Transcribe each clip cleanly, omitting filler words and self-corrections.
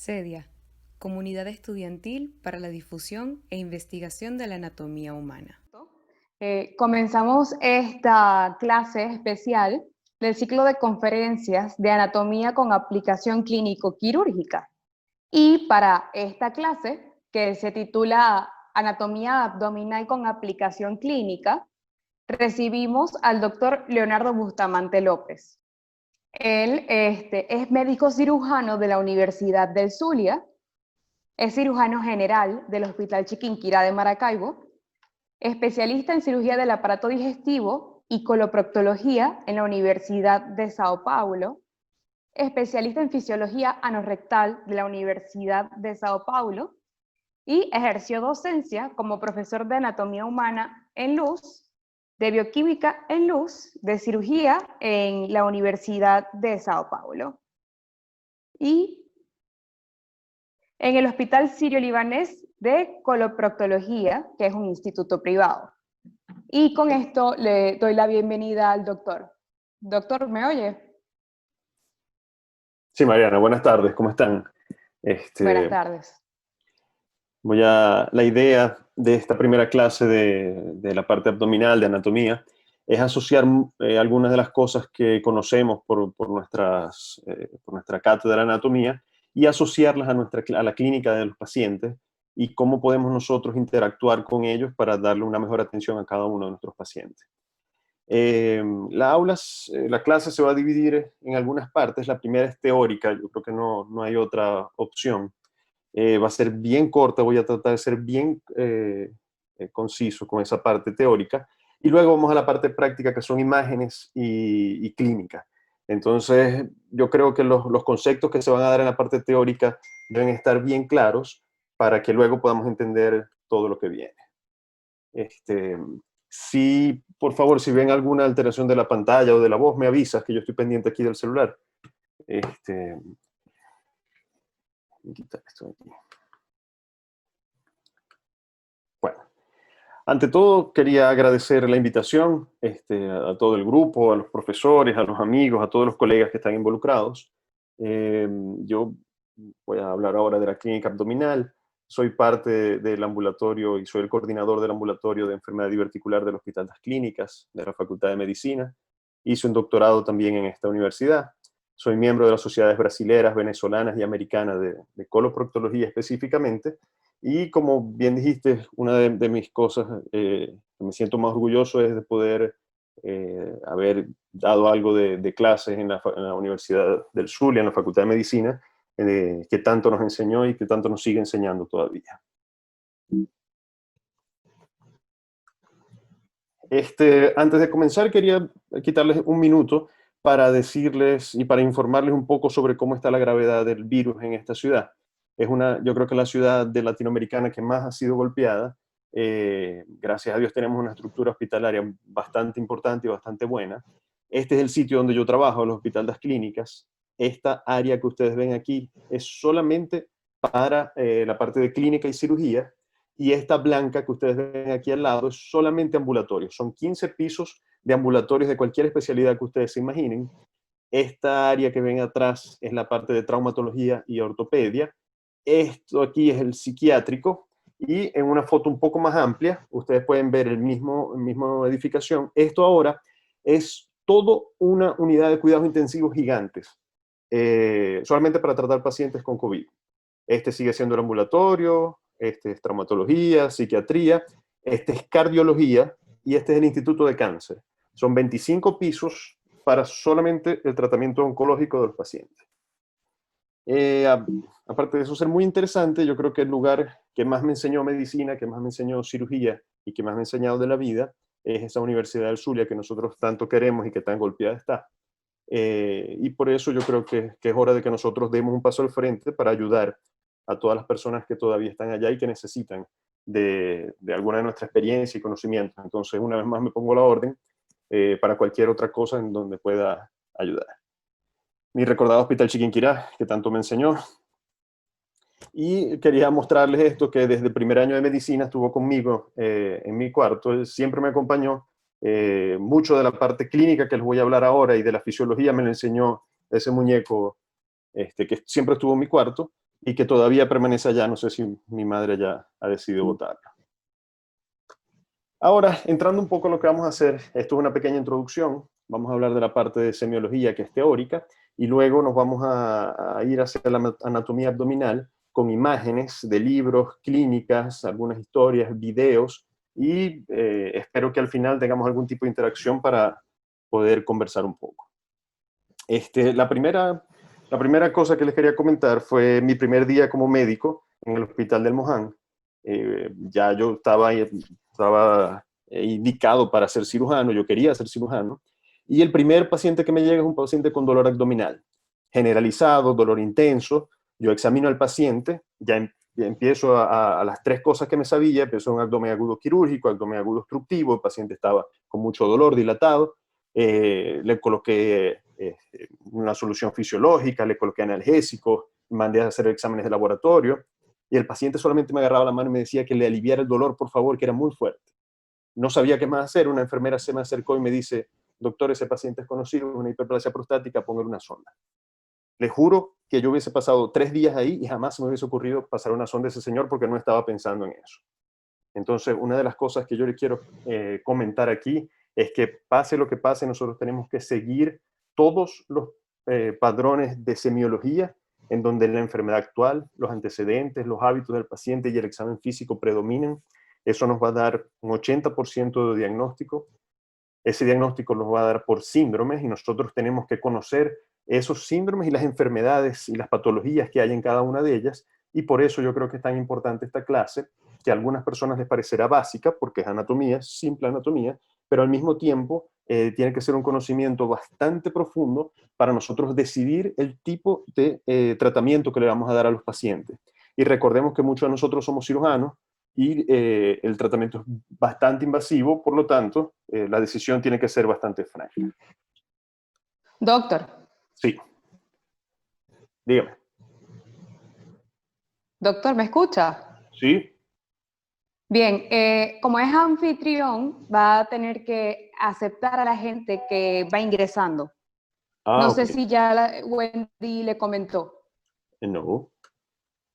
CEDIA, Comunidad Estudiantil para la Difusión e Investigación de la Anatomía Humana. Comenzamos esta clase especial del ciclo de conferencias de anatomía con aplicación clínico-quirúrgica. Y para esta clase, que se titula Anatomía abdominal con aplicación clínica, recibimos al doctor Leonardo Bustamante López. Él es médico cirujano de la Universidad del Zulia, es cirujano general del Hospital Chiquinquirá de Maracaibo, especialista en cirugía del aparato digestivo y coloproctología en la Universidad de Sao Paulo, especialista en fisiología anorrectal de la Universidad de Sao Paulo y ejerció docencia como profesor de anatomía humana en Luz, de bioquímica en Luz, de cirugía en la Universidad de Sao Paulo y en el Hospital Sirio-Libanés de Coloproctología, que es un instituto privado. Y con esto le doy la bienvenida al doctor. Doctor, ¿me oye? Sí, Mariana, buenas tardes, ¿cómo están? Buenas tardes. La idea de esta primera clase de la parte abdominal, de anatomía, es asociar algunas de las cosas que conocemos por nuestra cátedra de anatomía y asociarlas a la clínica de los pacientes y cómo podemos nosotros interactuar con ellos para darle una mejor atención a cada uno de nuestros pacientes. La clase se va a dividir en algunas partes. La primera es teórica, yo creo que no hay otra opción. Va a ser bien corta, voy a tratar de ser bien conciso con esa parte teórica. Y luego vamos a la parte práctica, que son imágenes y clínica. Entonces, yo creo que los conceptos que se van a dar en la parte teórica deben estar bien claros para que luego podamos entender todo lo que viene. Sí, por favor, si ven alguna alteración de la pantalla o de la voz, me avisas, que yo estoy pendiente aquí del celular. Voy a quitar esto de aquí. Bueno, ante todo quería agradecer la invitación a todo el grupo, a los profesores, a los amigos, a todos los colegas que están involucrados. Yo voy a hablar ahora de la clínica abdominal. Soy parte del ambulatorio y soy el coordinador del ambulatorio de enfermedad diverticular del Hospital Las Clínicas, de la Facultad de Medicina. Hice un doctorado también en esta universidad. Soy miembro de las sociedades brasileras, venezolanas y americanas de coloproctología específicamente. Y como bien dijiste, una de mis cosas que me siento más orgulloso es de poder haber dado algo de clases en la Universidad del Zulia, en la Facultad de Medicina, que tanto nos enseñó y que tanto nos sigue enseñando todavía. Antes de comenzar, quería quitarles un minuto para decirles y para informarles un poco sobre cómo está la gravedad del virus en esta ciudad. Yo creo que la ciudad latinoamericana que más ha sido golpeada. Gracias a Dios tenemos una estructura hospitalaria bastante importante y bastante buena. Este es el sitio donde yo trabajo, el Hospital Las Clínicas. Esta área que ustedes ven aquí es solamente para la parte de clínica y cirugía, y esta blanca que ustedes ven aquí al lado es solamente ambulatorio. Son 15 pisos de ambulatorios de cualquier especialidad que ustedes se imaginen. Esta área que ven atrás es la parte de traumatología y ortopedia. Esto aquí es el psiquiátrico, y en una foto un poco más amplia ustedes pueden ver el mismo edificación. Esto ahora es todo una unidad de cuidados intensivos gigantes, solamente para tratar pacientes con COVID. Este sigue siendo el ambulatorio, este es traumatología, psiquiatría, este es cardiología y este es el Instituto de Cáncer. Son 25 pisos para solamente el tratamiento oncológico de los pacientes. Aparte de eso ser muy interesante, yo creo que el lugar que más me enseñó medicina, que más me enseñó cirugía y que más me ha enseñado de la vida es esa Universidad del Zulia que nosotros tanto queremos y que tan golpeada está. Y por eso yo creo que es hora de que nosotros demos un paso al frente para ayudar a todas las personas que todavía están allá y que necesitan de alguna de nuestra experiencia y conocimiento. Entonces, una vez más me pongo a la orden para cualquier otra cosa en donde pueda ayudar. Mi recordado Hospital Chiquinquirá, que tanto me enseñó. Y quería mostrarles esto, que desde el primer año de medicina estuvo conmigo en mi cuarto. Él siempre me acompañó. Mucho de la parte clínica que les voy a hablar ahora y de la fisiología me lo enseñó ese muñeco que siempre estuvo en mi cuarto. y que todavía permanece allá. No sé si mi madre ya ha decidido botarla. Ahora, entrando un poco en lo que vamos a hacer, esto es una pequeña introducción. Vamos a hablar de la parte de semiología, que es teórica, y luego nos vamos a ir hacia la anatomía abdominal con imágenes de libros, clínicas, algunas historias, videos, y espero que al final tengamos algún tipo de interacción para poder conversar un poco. La primera cosa que les quería comentar fue mi primer día como médico en el Hospital del Moján. Ya yo estaba indicado para ser cirujano, yo quería ser cirujano, y el primer paciente que me llega es un paciente con dolor abdominal, generalizado, dolor intenso. Yo examino al paciente, ya empiezo a las tres cosas que me sabía, empezó un abdomen agudo quirúrgico, abdomen agudo obstructivo, el paciente estaba con mucho dolor, dilatado, le coloqué una solución fisiológica, le coloqué analgésicos, mandé a hacer exámenes de laboratorio, y el paciente solamente me agarraba la mano y me decía que le aliviara el dolor, por favor, que era muy fuerte. No sabía qué más hacer. Una enfermera se me acercó y me dice: doctor, ese paciente es conocido, es una hiperplasia prostática, póngale una sonda. Le juro que yo hubiese pasado 3 días ahí y jamás me hubiese ocurrido pasar una sonda a ese señor porque no estaba pensando en eso. Entonces, una de las cosas que yo le quiero comentar aquí es que pase lo que pase, nosotros tenemos que seguir todos los padrones de semiología en donde la enfermedad actual, los antecedentes, los hábitos del paciente y el examen físico predominen. Eso nos va a dar un 80% de diagnóstico. Ese diagnóstico nos va a dar por síndromes y nosotros tenemos que conocer esos síndromes y las enfermedades y las patologías que hay en cada una de ellas. Y por eso yo creo que es tan importante esta clase, que a algunas personas les parecerá básica porque es anatomía, simple anatomía, pero al mismo tiempo tiene que ser un conocimiento bastante profundo para nosotros decidir el tipo de tratamiento que le vamos a dar a los pacientes. Y recordemos que muchos de nosotros somos cirujanos y el tratamiento es bastante invasivo, por lo tanto, la decisión tiene que ser bastante franca. Doctor. Sí. Dígame. Doctor, ¿me escucha? Sí. Bien, como es anfitrión, va a tener que aceptar a la gente que va ingresando. No Ok. sé si ya Wendy le comentó. No.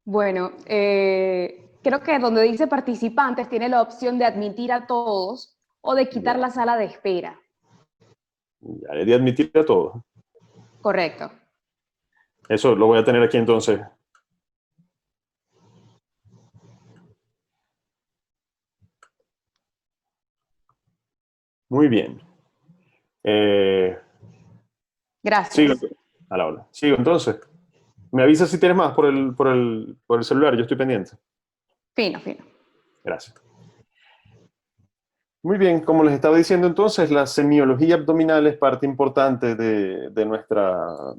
Bueno, creo que donde dice participantes tiene la opción de admitir a todos o de quitar Ya. la sala de espera. Ya le di a admitir a todos. Correcto. Eso lo voy a tener aquí entonces. Muy bien. Sigo Gracias. a la hora. Sigo entonces. Me avisas si tienes más por el celular, yo estoy pendiente. Fino, fino. Gracias. Muy bien, como les estaba diciendo entonces, la semiología abdominal es parte importante de nuestro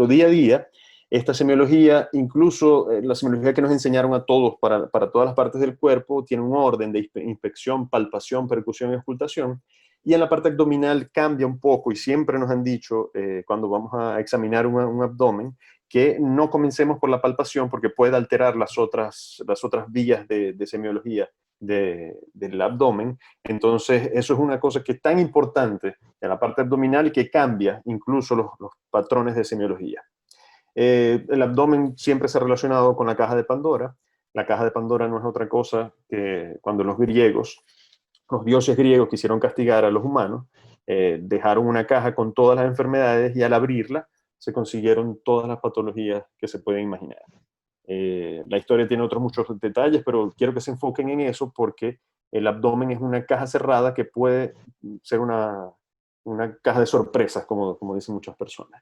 día a día. Esta semiología, incluso la semiología que nos enseñaron a todos para todas las partes del cuerpo, tiene un orden de inspección, palpación, percusión y auscultación. Y en la parte abdominal cambia un poco y siempre nos han dicho, cuando vamos a examinar un abdomen, que no comencemos por la palpación porque puede alterar las otras vías de semiología del abdomen. Entonces, eso es una cosa que es tan importante en la parte abdominal y que cambia incluso los patrones de semiología. El abdomen siempre se ha relacionado con la caja de Pandora. La caja de Pandora no es otra cosa que cuando los dioses griegos quisieron castigar a los humanos, dejaron una caja con todas las enfermedades y al abrirla se consiguieron todas las patologías que se pueden imaginar. La historia tiene otros muchos detalles, pero quiero que se enfoquen en eso porque el abdomen es una caja cerrada que puede ser una caja de sorpresas, como dicen muchas personas.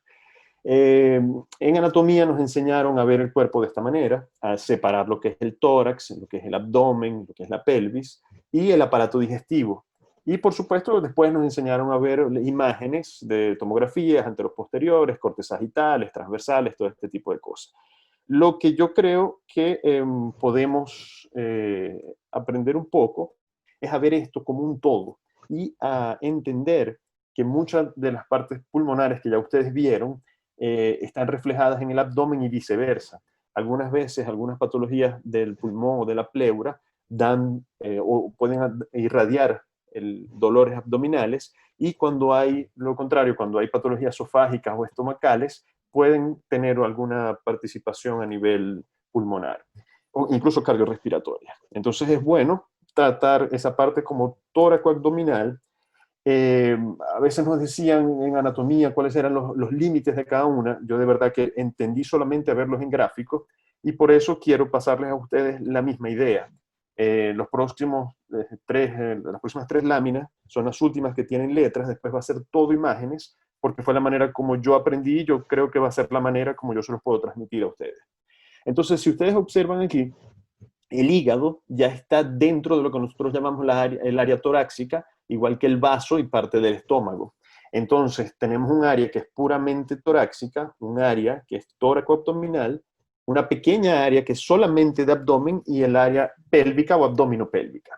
En anatomía nos enseñaron a ver el cuerpo de esta manera, a separar lo que es el tórax, lo que es el abdomen, lo que es la pelvis y el aparato digestivo. Y por supuesto, después nos enseñaron a ver imágenes de tomografías anteroposteriores, cortes sagitales, transversales, todo este tipo de cosas. Lo que yo creo que podemos aprender un poco es a ver esto como un todo y a entender que muchas de las partes pulmonares que ya ustedes vieron están reflejadas en el abdomen y viceversa. Algunas veces, algunas patologías del pulmón o de la pleura dan o pueden irradiar dolores abdominales y cuando hay lo contrario, cuando hay patologías esofágicas o estomacales, pueden tener alguna participación a nivel pulmonar o incluso cardiorrespiratoria. Entonces es bueno tratar esa parte como tóraco-abdominal. A veces nos decían en anatomía cuáles eran los límites de cada una. Yo de verdad que entendí solamente a verlos en gráficos y por eso quiero pasarles a ustedes la misma idea. Las próximas tres láminas son las últimas que tienen letras, después va a ser todo imágenes, porque fue la manera como yo aprendí y yo creo que va a ser la manera como yo se los puedo transmitir a ustedes. Entonces, si ustedes observan aquí, el hígado ya está dentro de lo que nosotros llamamos el área torácica, igual que el vaso y parte del estómago. Entonces, tenemos un área que es puramente torácica, un área que es tóraco-abdominal, una pequeña área que es solamente de abdomen y el área pélvica o abdominopélvica.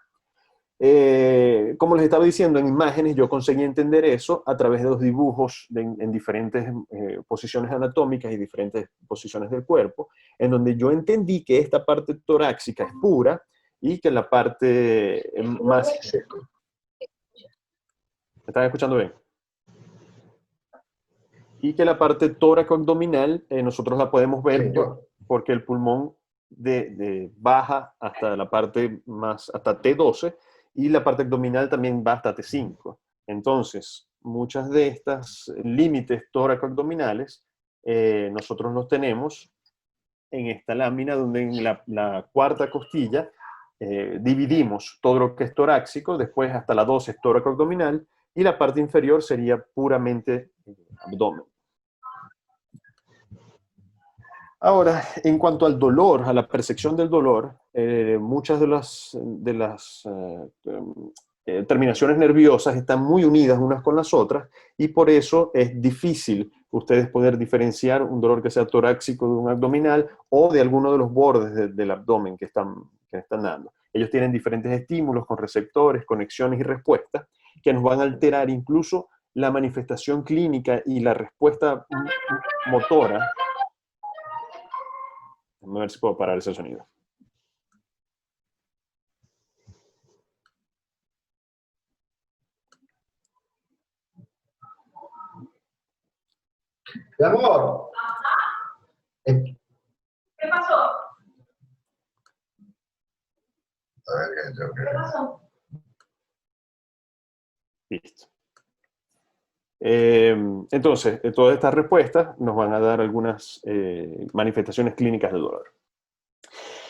Como les estaba diciendo, en imágenes yo conseguí entender eso a través de los dibujos en diferentes posiciones anatómicas y diferentes posiciones del cuerpo, en donde yo entendí que esta parte torácica es pura y que la parte más... ¿Me están escuchando bien? Y que la parte tóraco-abdominal nosotros la podemos ver porque el pulmón baja hasta la parte más, hasta T12, y la parte abdominal también va hasta T5. Entonces, muchas de estas límites tóraco-abdominales nosotros los tenemos en esta lámina, donde en la cuarta costilla dividimos todo lo que es torácico, después hasta la 12 es tóraco-abdominal, y la parte inferior sería puramente abdomen. Ahora, en cuanto al dolor, a la percepción del dolor, muchas de las terminaciones nerviosas están muy unidas unas con las otras y por eso es difícil ustedes poder diferenciar un dolor que sea torácico de un abdominal o de alguno de los bordes del abdomen que están dando. Ellos tienen diferentes estímulos con receptores, conexiones y respuestas que nos van a alterar incluso la manifestación clínica y la respuesta motora. Vamos a ver si puedo parar ese sonido. Mi amor. ¿Qué pasó? A ver, ¿qué pasó? Listo. Entonces, todas estas respuestas nos van a dar algunas manifestaciones clínicas del dolor.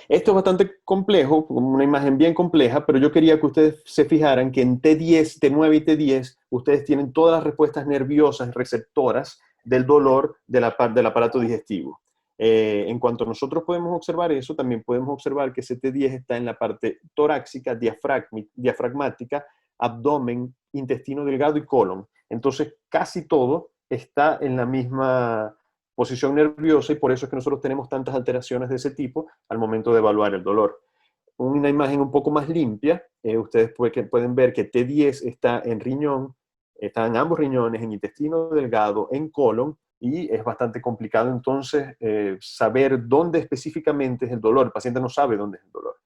Esto es bastante complejo, una imagen bien compleja, pero yo quería que ustedes se fijaran que en T10, T9 y T10, ustedes tienen todas las respuestas nerviosas receptoras del dolor del aparato digestivo. En cuanto nosotros podemos observar eso, también podemos observar que ese T10 está en la parte torácica, diafragmática, abdomen, intestino delgado y colon. Entonces, casi todo está en la misma posición nerviosa y por eso es que nosotros tenemos tantas alteraciones de ese tipo al momento de evaluar el dolor. Una imagen un poco más limpia, ustedes pueden ver que T10 está en riñón, está en ambos riñones, en intestino delgado, en colon, y es bastante complicado entonces saber dónde específicamente es el dolor. El paciente no sabe dónde es el dolor.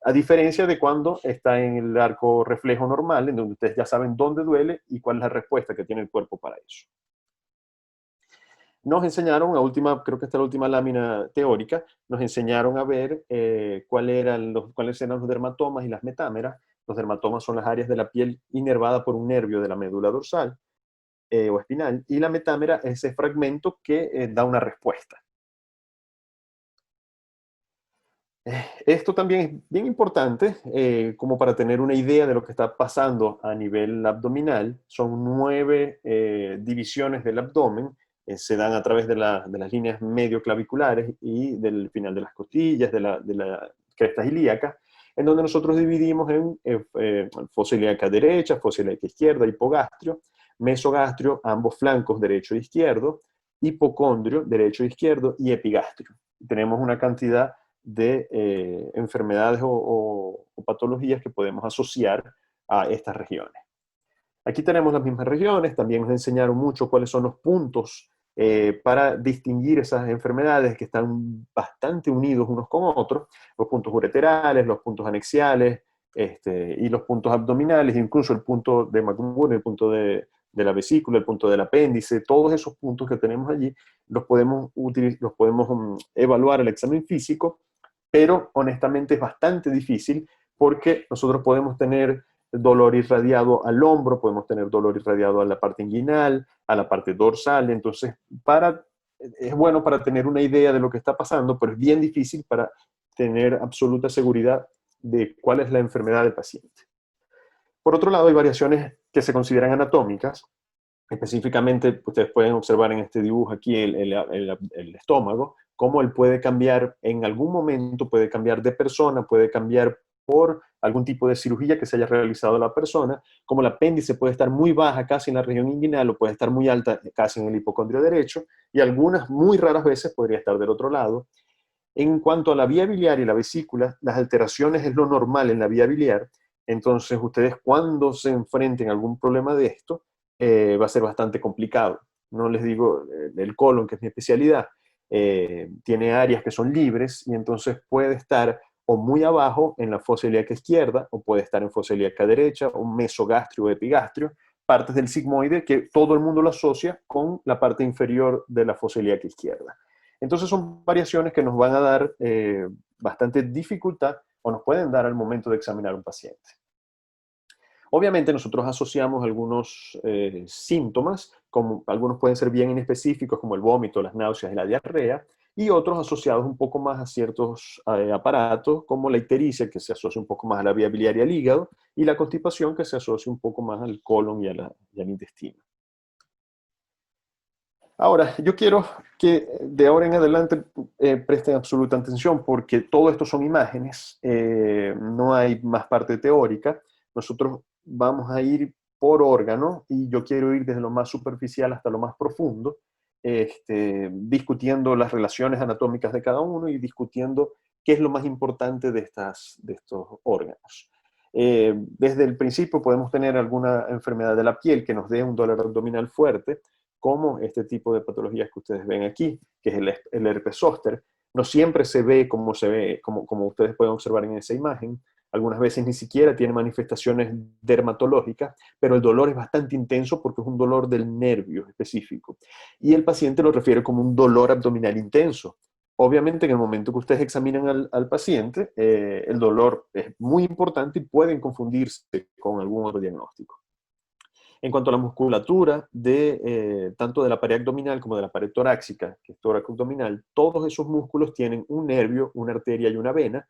A diferencia de cuando está en el arco reflejo normal, en donde ustedes ya saben dónde duele y cuál es la respuesta que tiene el cuerpo para eso. Nos enseñaron, creo que esta es la última lámina teórica, nos enseñaron a ver cuáles eran los dermatomas y las metámeras. Los dermatomas son las áreas de la piel inervada por un nervio de la médula dorsal o espinal, y la metámera es ese fragmento que da una respuesta. Esto también es bien importante, como para tener una idea de lo que está pasando a nivel abdominal. Son 9 divisiones del abdomen, se dan a través de las líneas medioclaviculares y del final de las costillas, de la cresta ilíaca, en donde nosotros dividimos en fosa ilíaca derecha, fosa ilíaca izquierda, hipogastrio, mesogastrio, ambos flancos derecho e izquierdo, hipocondrio derecho e izquierdo y epigastrio. Tenemos una cantidad de enfermedades o patologías que podemos asociar a estas regiones. Aquí tenemos las mismas regiones, también nos enseñaron mucho cuáles son los puntos para distinguir esas enfermedades que están bastante unidos unos con otros, los puntos ureterales, los puntos anexiales y los puntos abdominales, incluso el punto de McGurk, el punto de de la vesícula, el punto del apéndice, todos esos puntos que tenemos allí los podemos evaluar al examen físico, pero honestamente es bastante difícil porque nosotros podemos tener dolor irradiado al hombro, podemos tener dolor irradiado a la parte inguinal, a la parte dorsal. Entonces, es bueno para tener una idea de lo que está pasando, pero es bien difícil para tener absoluta seguridad de cuál es la enfermedad del paciente. Por otro lado, hay variaciones que se consideran anatómicas. Específicamente, ustedes pueden observar en este dibujo aquí el estómago, cómo él puede cambiar en algún momento, puede cambiar de persona, puede cambiar por algún tipo de cirugía que se haya realizado la persona, como el apéndice puede estar muy baja casi en la región inguinal o puede estar muy alta casi en el hipocondrio derecho, y algunas muy raras veces podría estar del otro lado. En cuanto a la vía biliar y la vesícula, las alteraciones es lo normal en la vía biliar. Entonces ustedes cuando se enfrenten a algún problema de esto, va a ser bastante complicado. No les digo el colon, que es mi especialidad, tiene áreas que son libres y entonces puede estar o muy abajo en la fosa ilíaca izquierda o puede estar en fosa ilíaca derecha, un mesogastrio o epigastrio, partes del sigmoide que todo el mundo lo asocia con la parte inferior de la fosa ilíaca izquierda. Entonces son variaciones que nos van a dar bastante dificultad o nos pueden dar al momento de examinar un paciente. Obviamente nosotros asociamos algunos síntomas, como algunos pueden ser bien inespecíficos, como el vómito, las náuseas y la diarrea, y otros asociados un poco más a ciertos aparatos, como la ictericia, que se asocia un poco más a la vía biliar y al hígado, y la constipación, que se asocia un poco más al colon y al intestino. Ahora, yo quiero que de ahora en adelante presten absoluta atención, porque todo esto son imágenes, no hay más parte teórica. Nosotros vamos a ir por órgano y yo quiero ir desde lo más superficial hasta lo más profundo, discutiendo las relaciones anatómicas de cada uno y discutiendo qué es lo más importante de estos órganos. Desde el principio podemos tener alguna enfermedad de la piel que nos dé un dolor abdominal fuerte, como este tipo de patologías que ustedes ven aquí, que es el herpes zóster. No siempre se ve como ustedes pueden observar en esa imagen. Algunas veces ni siquiera tiene manifestaciones dermatológicas, pero el dolor es bastante intenso porque es un dolor del nervio específico. Y el paciente lo refiere como un dolor abdominal intenso. Obviamente, en el momento que ustedes examinan al paciente, el dolor es muy importante y pueden confundirse con algún otro diagnóstico. En cuanto a la musculatura, tanto de la pared abdominal como de la pared torácica, que es tórax abdominal, todos esos músculos tienen un nervio, una arteria y una vena.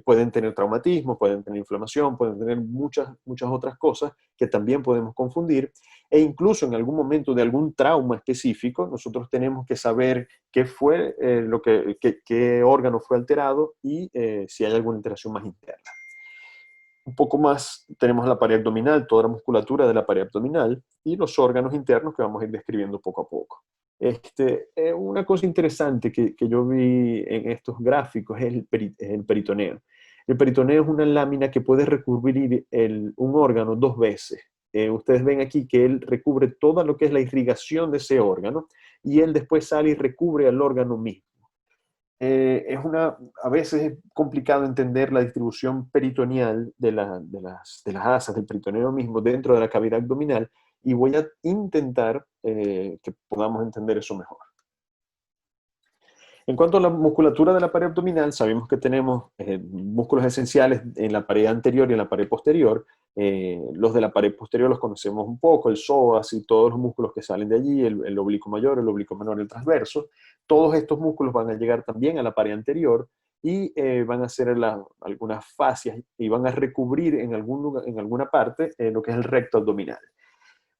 Pueden tener traumatismo, pueden tener inflamación, pueden tener muchas otras cosas que también podemos confundir. E incluso en algún momento de algún trauma específico, nosotros tenemos que saber qué fue qué órgano fue alterado y si hay alguna alteración más interna. Un poco más tenemos la pared abdominal, toda la musculatura de la pared abdominal y los órganos internos que vamos a ir describiendo poco a poco. Una cosa interesante que yo vi en estos gráficos es el peritoneo. El peritoneo es una lámina que puede recubrir un órgano 2 veces. Ustedes ven aquí que él recubre todo lo que es la irrigación de ese órgano y él después sale y recubre al órgano mismo. A veces es complicado entender la distribución peritoneal de las asas del peritoneo mismo dentro de la cavidad abdominal y voy a intentar que podamos entender eso mejor. En cuanto a la musculatura de la pared abdominal, sabemos que tenemos músculos esenciales en la pared anterior y en la pared posterior. Los de la pared posterior los conocemos un poco, el psoas y todos los músculos que salen de allí, el oblicuo mayor, el oblicuo menor, el transverso. Todos estos músculos van a llegar también a la pared anterior y van a hacer algunas fascias y van a recubrir en alguna parte lo que es el recto abdominal.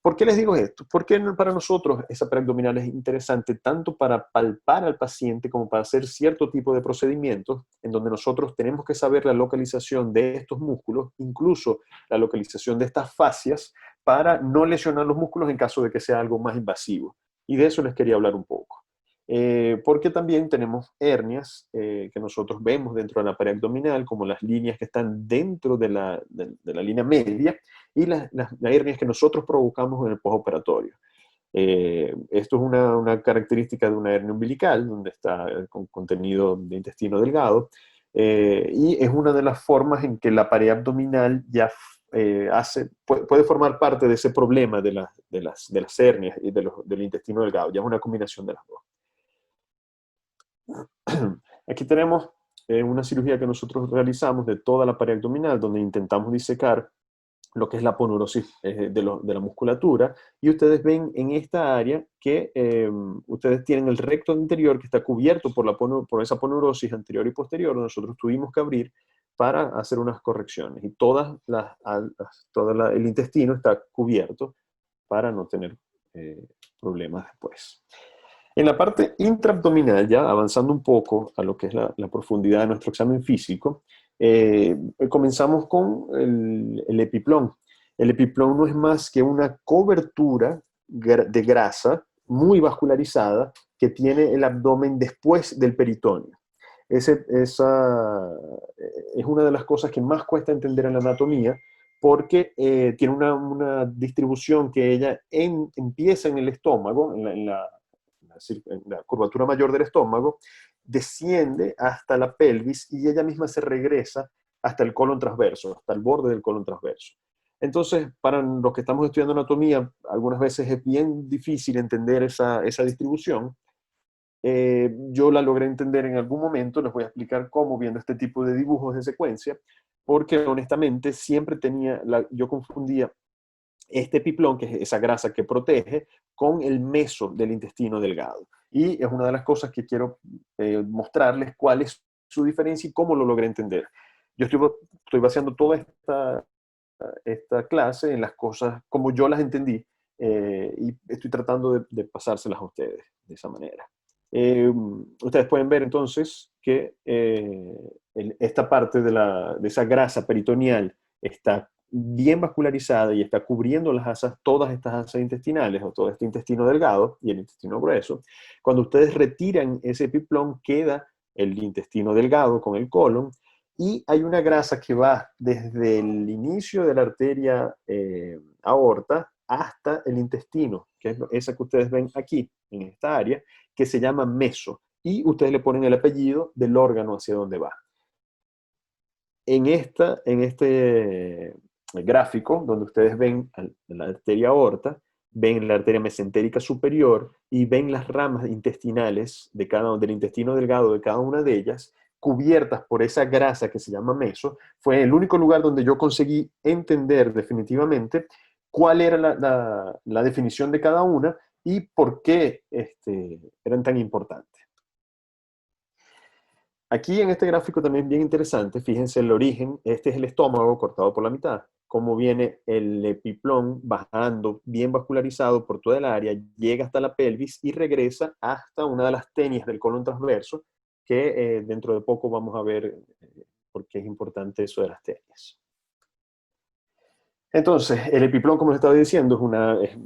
¿Por qué les digo esto? Porque para nosotros esa pared abdominal es interesante tanto para palpar al paciente como para hacer cierto tipo de procedimientos en donde nosotros tenemos que saber la localización de estos músculos, incluso la localización de estas fascias, para no lesionar los músculos en caso de que sea algo más invasivo. Y de eso les quería hablar un poco. Porque también tenemos hernias que nosotros vemos dentro de la pared abdominal, como las líneas que están dentro de la línea media, y las hernias que nosotros provocamos en el postoperatorio. Esto es una característica de una hernia umbilical, donde está con contenido de intestino delgado, y es una de las formas en que la pared abdominal ya puede formar parte de ese problema de las hernias y del intestino delgado. Ya es una combinación de las dos. Aquí tenemos una cirugía que nosotros realizamos de toda la pared abdominal, donde intentamos disecar lo que es la aponeurosis de la musculatura, y ustedes ven en esta área que ustedes tienen el recto anterior que está cubierto por esa aponeurosis anterior y posterior. Nosotros tuvimos que abrir para hacer unas correcciones, y todo el intestino está cubierto para no tener problemas después. En la parte intraabdominal, ya avanzando un poco a lo que es la profundidad de nuestro examen físico, comenzamos con el epiplón. El epiplón no es más que una cobertura de grasa muy vascularizada que tiene el abdomen después del peritoneo. Esa es una de las cosas que más cuesta entender en la anatomía, porque tiene una distribución que ella empieza en el estómago, en la curvatura mayor del estómago, desciende hasta la pelvis y ella misma se regresa hasta el colon transverso, hasta el borde del colon transverso. Entonces, para los que estamos estudiando anatomía, algunas veces es bien difícil entender esa distribución. Yo la logré entender en algún momento, les voy a explicar cómo, viendo este tipo de dibujos de secuencia, porque honestamente siempre yo confundía este epiplón, que es esa grasa que protege, con el meso del intestino delgado. Y es una de las cosas que quiero mostrarles cuál es su diferencia y cómo lo logré entender. Yo estoy baseando toda esta clase en las cosas como yo las entendí, y estoy tratando de pasárselas a ustedes de esa manera. Ustedes pueden ver entonces que esta parte de esa grasa peritoneal está bien vascularizada y está cubriendo todas estas asas intestinales, o todo este intestino delgado y el intestino grueso. Cuando ustedes retiran ese epiplón, queda el intestino delgado con el colon, y hay una grasa que va desde el inicio de la arteria aorta hasta el intestino, que es esa que ustedes ven aquí, en esta área, que se llama meso, y ustedes le ponen el apellido del órgano hacia donde va. En este gráfico, donde ustedes ven la arteria aorta, ven la arteria mesentérica superior y ven las ramas intestinales del intestino delgado de cada una de ellas, cubiertas por esa grasa que se llama meso. Fue el único lugar donde yo conseguí entender definitivamente cuál era la definición de cada una y por qué eran tan importantes. Aquí en este gráfico también bien interesante, fíjense el origen. Este es el estómago cortado por la mitad, cómo viene el epiplón bajando bien vascularizado por toda el área, llega hasta la pelvis y regresa hasta una de las tenias del colon transverso, que dentro de poco vamos a ver por qué es importante eso de las tenias. Entonces, el epiplón, como les estaba diciendo,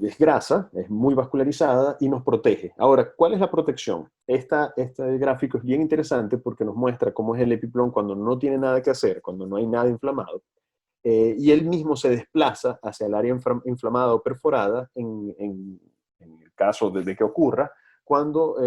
es grasa, es muy vascularizada y nos protege. Ahora, ¿cuál es la protección? Este gráfico es bien interesante porque nos muestra cómo es el epiplón cuando no tiene nada que hacer, cuando no hay nada inflamado, y él mismo se desplaza hacia el área inflamada o perforada en el caso de que ocurra, cuando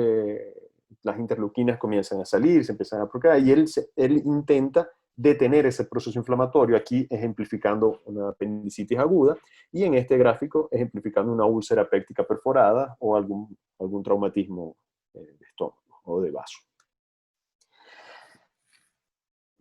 las interleuquinas comienzan a salir, se empiezan a procrear, y él intenta detener ese proceso inflamatorio, aquí ejemplificando una apendicitis aguda, y en este gráfico ejemplificando una úlcera péptica perforada o algún traumatismo de estómago o de vaso.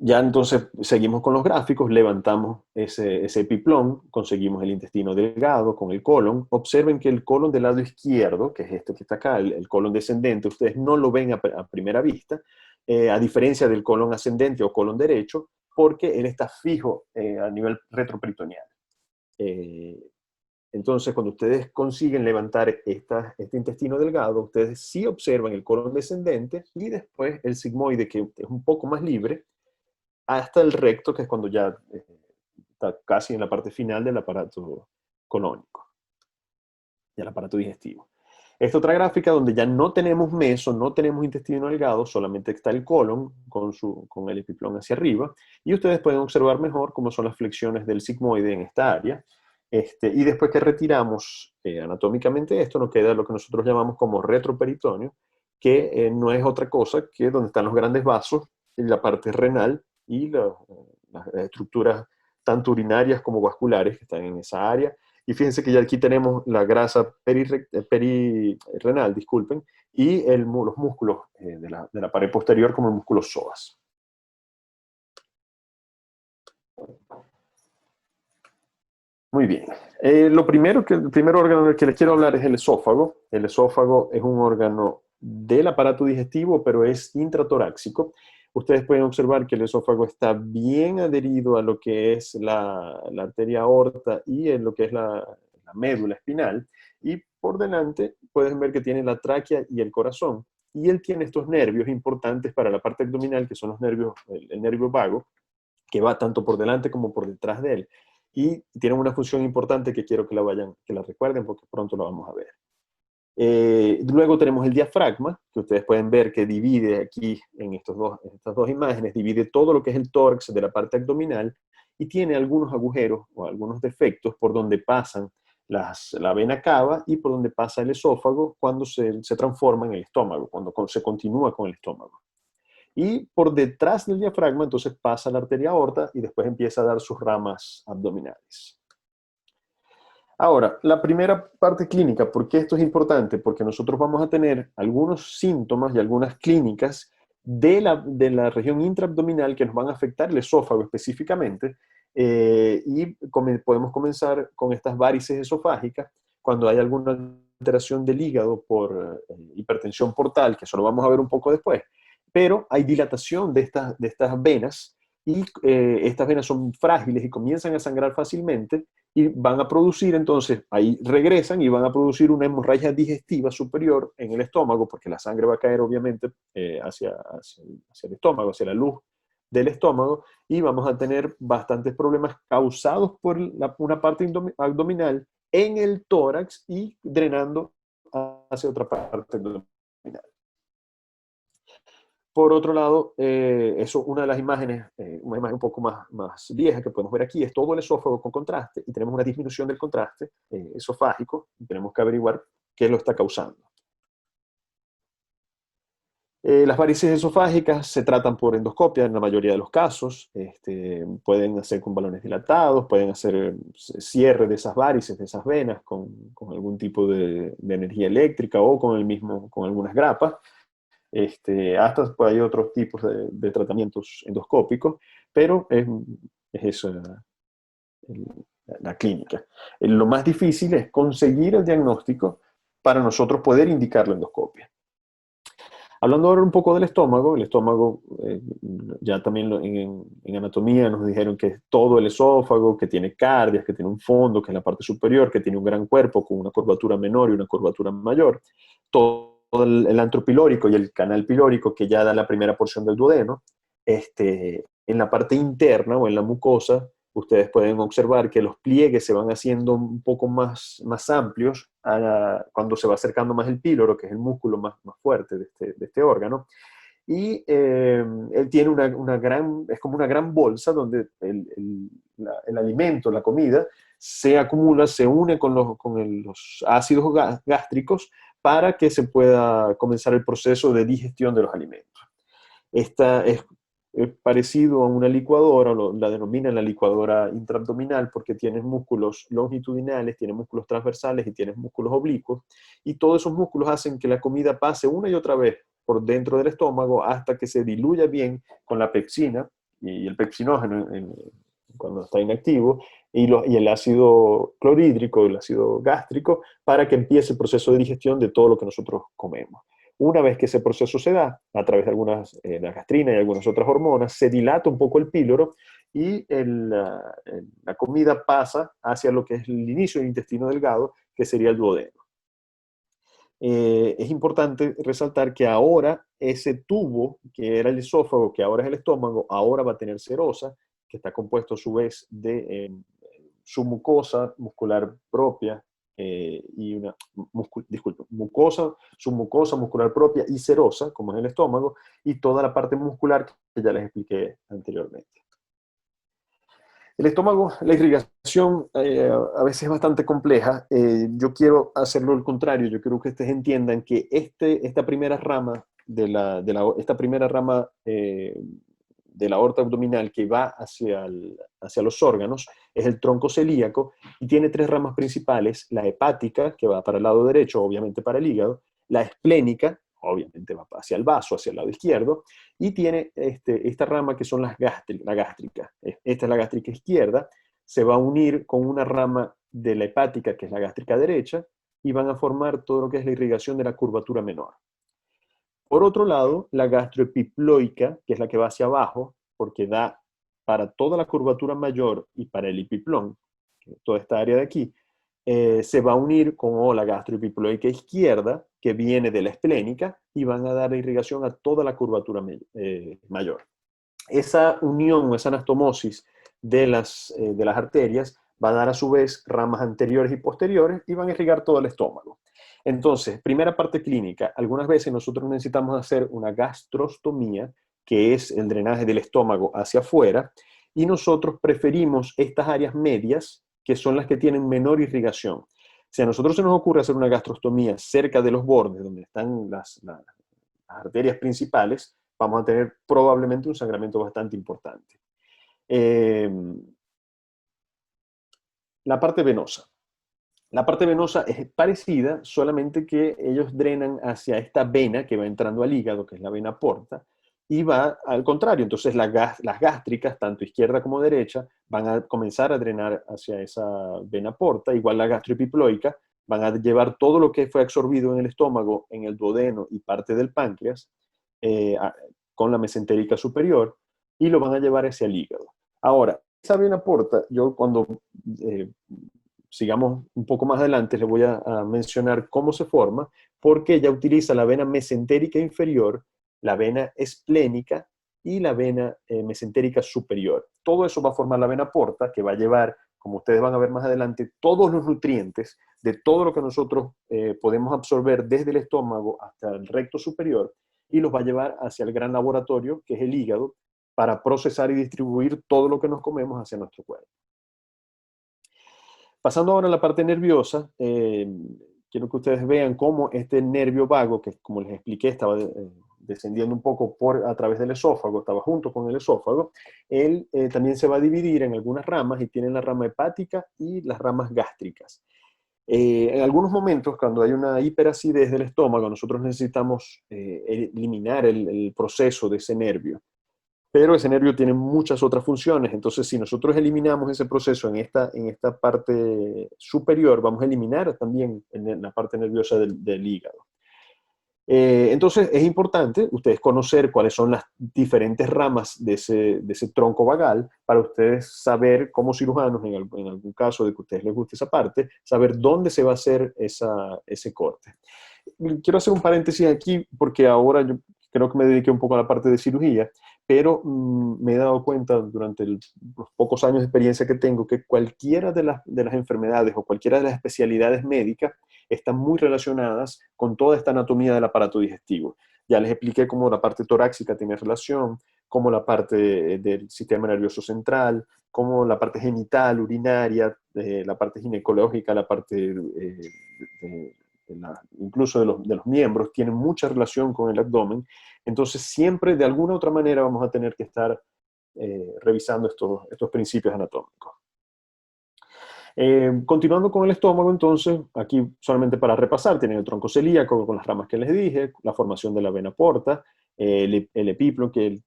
Ya entonces seguimos con los gráficos, levantamos ese epiplón, conseguimos el intestino delgado con el colon. Observen que el colon del lado izquierdo, que es este que está acá, el colon descendente, ustedes no lo ven a primera vista, a diferencia del colon ascendente o colon derecho, porque él está fijo a nivel retroperitoneal. Entonces, cuando ustedes consiguen levantar este intestino delgado, ustedes sí observan el colon descendente y después el sigmoide, que es un poco más libre, hasta el recto, que es cuando ya está casi en la parte final del aparato colónico, del aparato digestivo. Esta otra gráfica donde ya no tenemos meso, no tenemos intestino delgado, solamente está el colon con el epiplón hacia arriba, y ustedes pueden observar mejor cómo son las flexiones del sigmoide en esta área. Y después que retiramos anatómicamente esto, nos queda lo que nosotros llamamos como retroperitoneo, que no es otra cosa que donde están los grandes vasos, en la parte renal y las estructuras tanto urinarias como vasculares que están en esa área. Y fíjense que ya aquí tenemos la grasa perirenal, disculpen, y los músculos de la pared posterior como el músculo psoas. Muy bien. El primer órgano del que les quiero hablar es el esófago. El esófago es un órgano del aparato digestivo, pero es intratorácico. Ustedes pueden observar que el esófago está bien adherido a lo que es la arteria aorta y en lo que es la médula espinal. Y por delante pueden ver que tiene la tráquea y el corazón. Y él tiene estos nervios importantes para la parte abdominal, que son los nervios, el nervio vago, que va tanto por delante como por detrás de él. Y tienen una función importante que quiero que la recuerden porque pronto la vamos a ver. Luego tenemos el diafragma, que ustedes pueden ver que divide aquí en estas dos imágenes, divide todo lo que es el tórax de la parte abdominal y tiene algunos agujeros o algunos defectos por donde pasan la vena cava y por donde pasa el esófago cuando se transforma en el estómago, cuando se continúa con el estómago. Y por detrás del diafragma entonces pasa la arteria aorta y después empieza a dar sus ramas abdominales. Ahora, la primera parte clínica, ¿por qué esto es importante? Porque nosotros vamos a tener algunos síntomas y algunas clínicas de la región intraabdominal que nos van a afectar el esófago específicamente, y podemos comenzar con estas varices esofágicas cuando hay alguna alteración del hígado por hipertensión portal, que eso lo vamos a ver un poco después, pero hay dilatación de estas venas y estas venas son frágiles y comienzan a sangrar fácilmente y van a producir, entonces, ahí regresan y van a producir una hemorragia digestiva superior en el estómago, porque la sangre va a caer obviamente hacia el estómago, hacia la luz del estómago, y vamos a tener bastantes problemas causados por una parte abdominal en el tórax y drenando hacia otra parte abdominal. Por otro lado, una de las imágenes, una imagen un poco más vieja que podemos ver aquí, es todo el esófago con contraste, y tenemos una disminución del contraste esofágico, y tenemos que averiguar qué lo está causando. Las varices esofágicas se tratan por endoscopia en la mayoría de los casos. Pueden hacer con balones dilatados, pueden hacer cierre de esas varices, de esas venas, con algún tipo de energía eléctrica o con algunas grapas. Hasta pues, hay otros tipos de tratamientos endoscópicos, pero es eso la clínica. Lo más difícil es conseguir el diagnóstico para nosotros poder indicar la endoscopia. Hablando ahora un poco del estómago, el estómago, ya también en anatomía nos dijeron que es todo el esófago, que tiene cardias, que tiene un fondo, que es la parte superior, que tiene un gran cuerpo con una curvatura menor y una curvatura mayor. Todo el antro pilórico y el canal pilórico, que ya da la primera porción del duodeno. En la parte interna o en la mucosa, ustedes pueden observar que los pliegues se van haciendo un poco más amplios cuando se va acercando más el píloro, que es el músculo más fuerte de este órgano. Y él tiene es como una gran bolsa donde el alimento, la comida, se acumula, se une con los ácidos gástricos para que se pueda comenzar el proceso de digestión de los alimentos. Esta es parecido a una licuadora, la denominan la licuadora intraabdominal porque tienes músculos longitudinales, tienes músculos transversales y tienes músculos oblicuos, y todos esos músculos hacen que la comida pase una y otra vez por dentro del estómago hasta que se diluya bien con la pepsina y el pepsinógeno cuando está inactivo, y el ácido clorhídrico, el ácido gástrico, para que empiece el proceso de digestión de todo lo que nosotros comemos. Una vez que ese proceso se da, a través de la gastrina y algunas otras hormonas, se dilata un poco el píloro y la comida pasa hacia lo que es el inicio del intestino delgado, que sería el duodeno. Es importante resaltar que ahora ese tubo, que era el esófago, que ahora es el estómago, ahora va a tener serosa, que está compuesto a su vez de su mucosa muscular propia, y su mucosa muscular propia y serosa, como es el estómago, y toda la parte muscular que ya les expliqué anteriormente. El estómago, la irrigación a veces es bastante compleja. Yo quiero hacerlo al contrario. Yo quiero que ustedes entiendan que esta primera rama de la aorta abdominal que va hacia los órganos es el tronco celíaco y tiene tres ramas principales: la hepática, que va para el lado derecho, obviamente para el hígado; la esplénica, obviamente va hacia el vaso, hacia el lado izquierdo; y tiene esta rama que son la gástrica. Esta es la gástrica izquierda, se va a unir con una rama de la hepática, que es la gástrica derecha, y van a formar todo lo que es la irrigación de la curvatura menor. Por otro lado, la gastroepiploica, que es la que va hacia abajo, porque da para toda la curvatura mayor y para el epiplón, toda esta área de aquí, se va a unir con la gastroepiploica izquierda, que viene de la esplénica, y van a dar irrigación a toda la curvatura mayor. Esa unión o esa anastomosis de las arterias va a dar a su vez ramas anteriores y posteriores y van a irrigar todo el estómago. Entonces, primera parte clínica, algunas veces nosotros necesitamos hacer una gastrostomía, que es el drenaje del estómago hacia afuera, y nosotros preferimos estas áreas medias, que son las que tienen menor irrigación. Si a nosotros se nos ocurre hacer una gastrostomía cerca de los bordes, donde están las arterias principales, vamos a tener probablemente un sangramiento bastante importante. La parte venosa. La parte venosa es parecida, solamente que ellos drenan hacia esta vena que va entrando al hígado, que es la vena porta, y va al contrario. Entonces las gástricas, tanto izquierda como derecha, van a comenzar a drenar hacia esa vena porta, igual la gastroepiploica, van a llevar todo lo que fue absorbido en el estómago, en el duodeno y parte del páncreas, con la mesentérica superior, y lo van a llevar hacia el hígado. Ahora, esa vena porta, yo cuando sigamos un poco más adelante, les voy a mencionar cómo se forma, porque ella utiliza la vena mesentérica inferior, la vena esplénica y la vena mesentérica superior. Todo eso va a formar la vena porta, que va a llevar, como ustedes van a ver más adelante, todos los nutrientes de todo lo que nosotros podemos absorber desde el estómago hasta el recto superior, y los va a llevar hacia el gran laboratorio, que es el hígado, para procesar y distribuir todo lo que nos comemos hacia nuestro cuerpo. Pasando ahora a la parte nerviosa, quiero que ustedes vean cómo este nervio vago, que como les expliqué estaba descendiendo un poco a través del esófago, estaba junto con el esófago, él también se va a dividir en algunas ramas, y tiene la rama hepática y las ramas gástricas. En algunos momentos, cuando hay una hiperacidez del estómago, nosotros necesitamos eliminar el proceso de ese nervio. Pero ese nervio tiene muchas otras funciones. Entonces, si nosotros eliminamos ese proceso en esta parte superior, vamos a eliminar también en la parte nerviosa del hígado. Entonces, es importante ustedes conocer cuáles son las diferentes ramas de ese tronco vagal, para ustedes saber, como cirujanos, en algún caso de que a ustedes les guste esa parte, saber dónde se va a hacer ese corte. Quiero hacer un paréntesis aquí, porque ahora yo creo que me dediqué un poco a la parte de cirugía, pero me he dado cuenta durante los pocos años de experiencia que tengo, que cualquiera de las enfermedades o cualquiera de las especialidades médicas están muy relacionadas con toda esta anatomía del aparato digestivo. Ya les expliqué cómo la parte torácica tiene relación, cómo la parte del sistema nervioso central, cómo la parte genital, urinaria, la parte ginecológica, la parte incluso de los miembros, tienen mucha relación con el abdomen. Entonces siempre de alguna u otra manera vamos a tener que estar revisando estos principios anatómicos. Continuando con el estómago, entonces, aquí solamente para repasar, tienen el tronco celíaco con las ramas que les dije, la formación de la vena porta, el epiplon que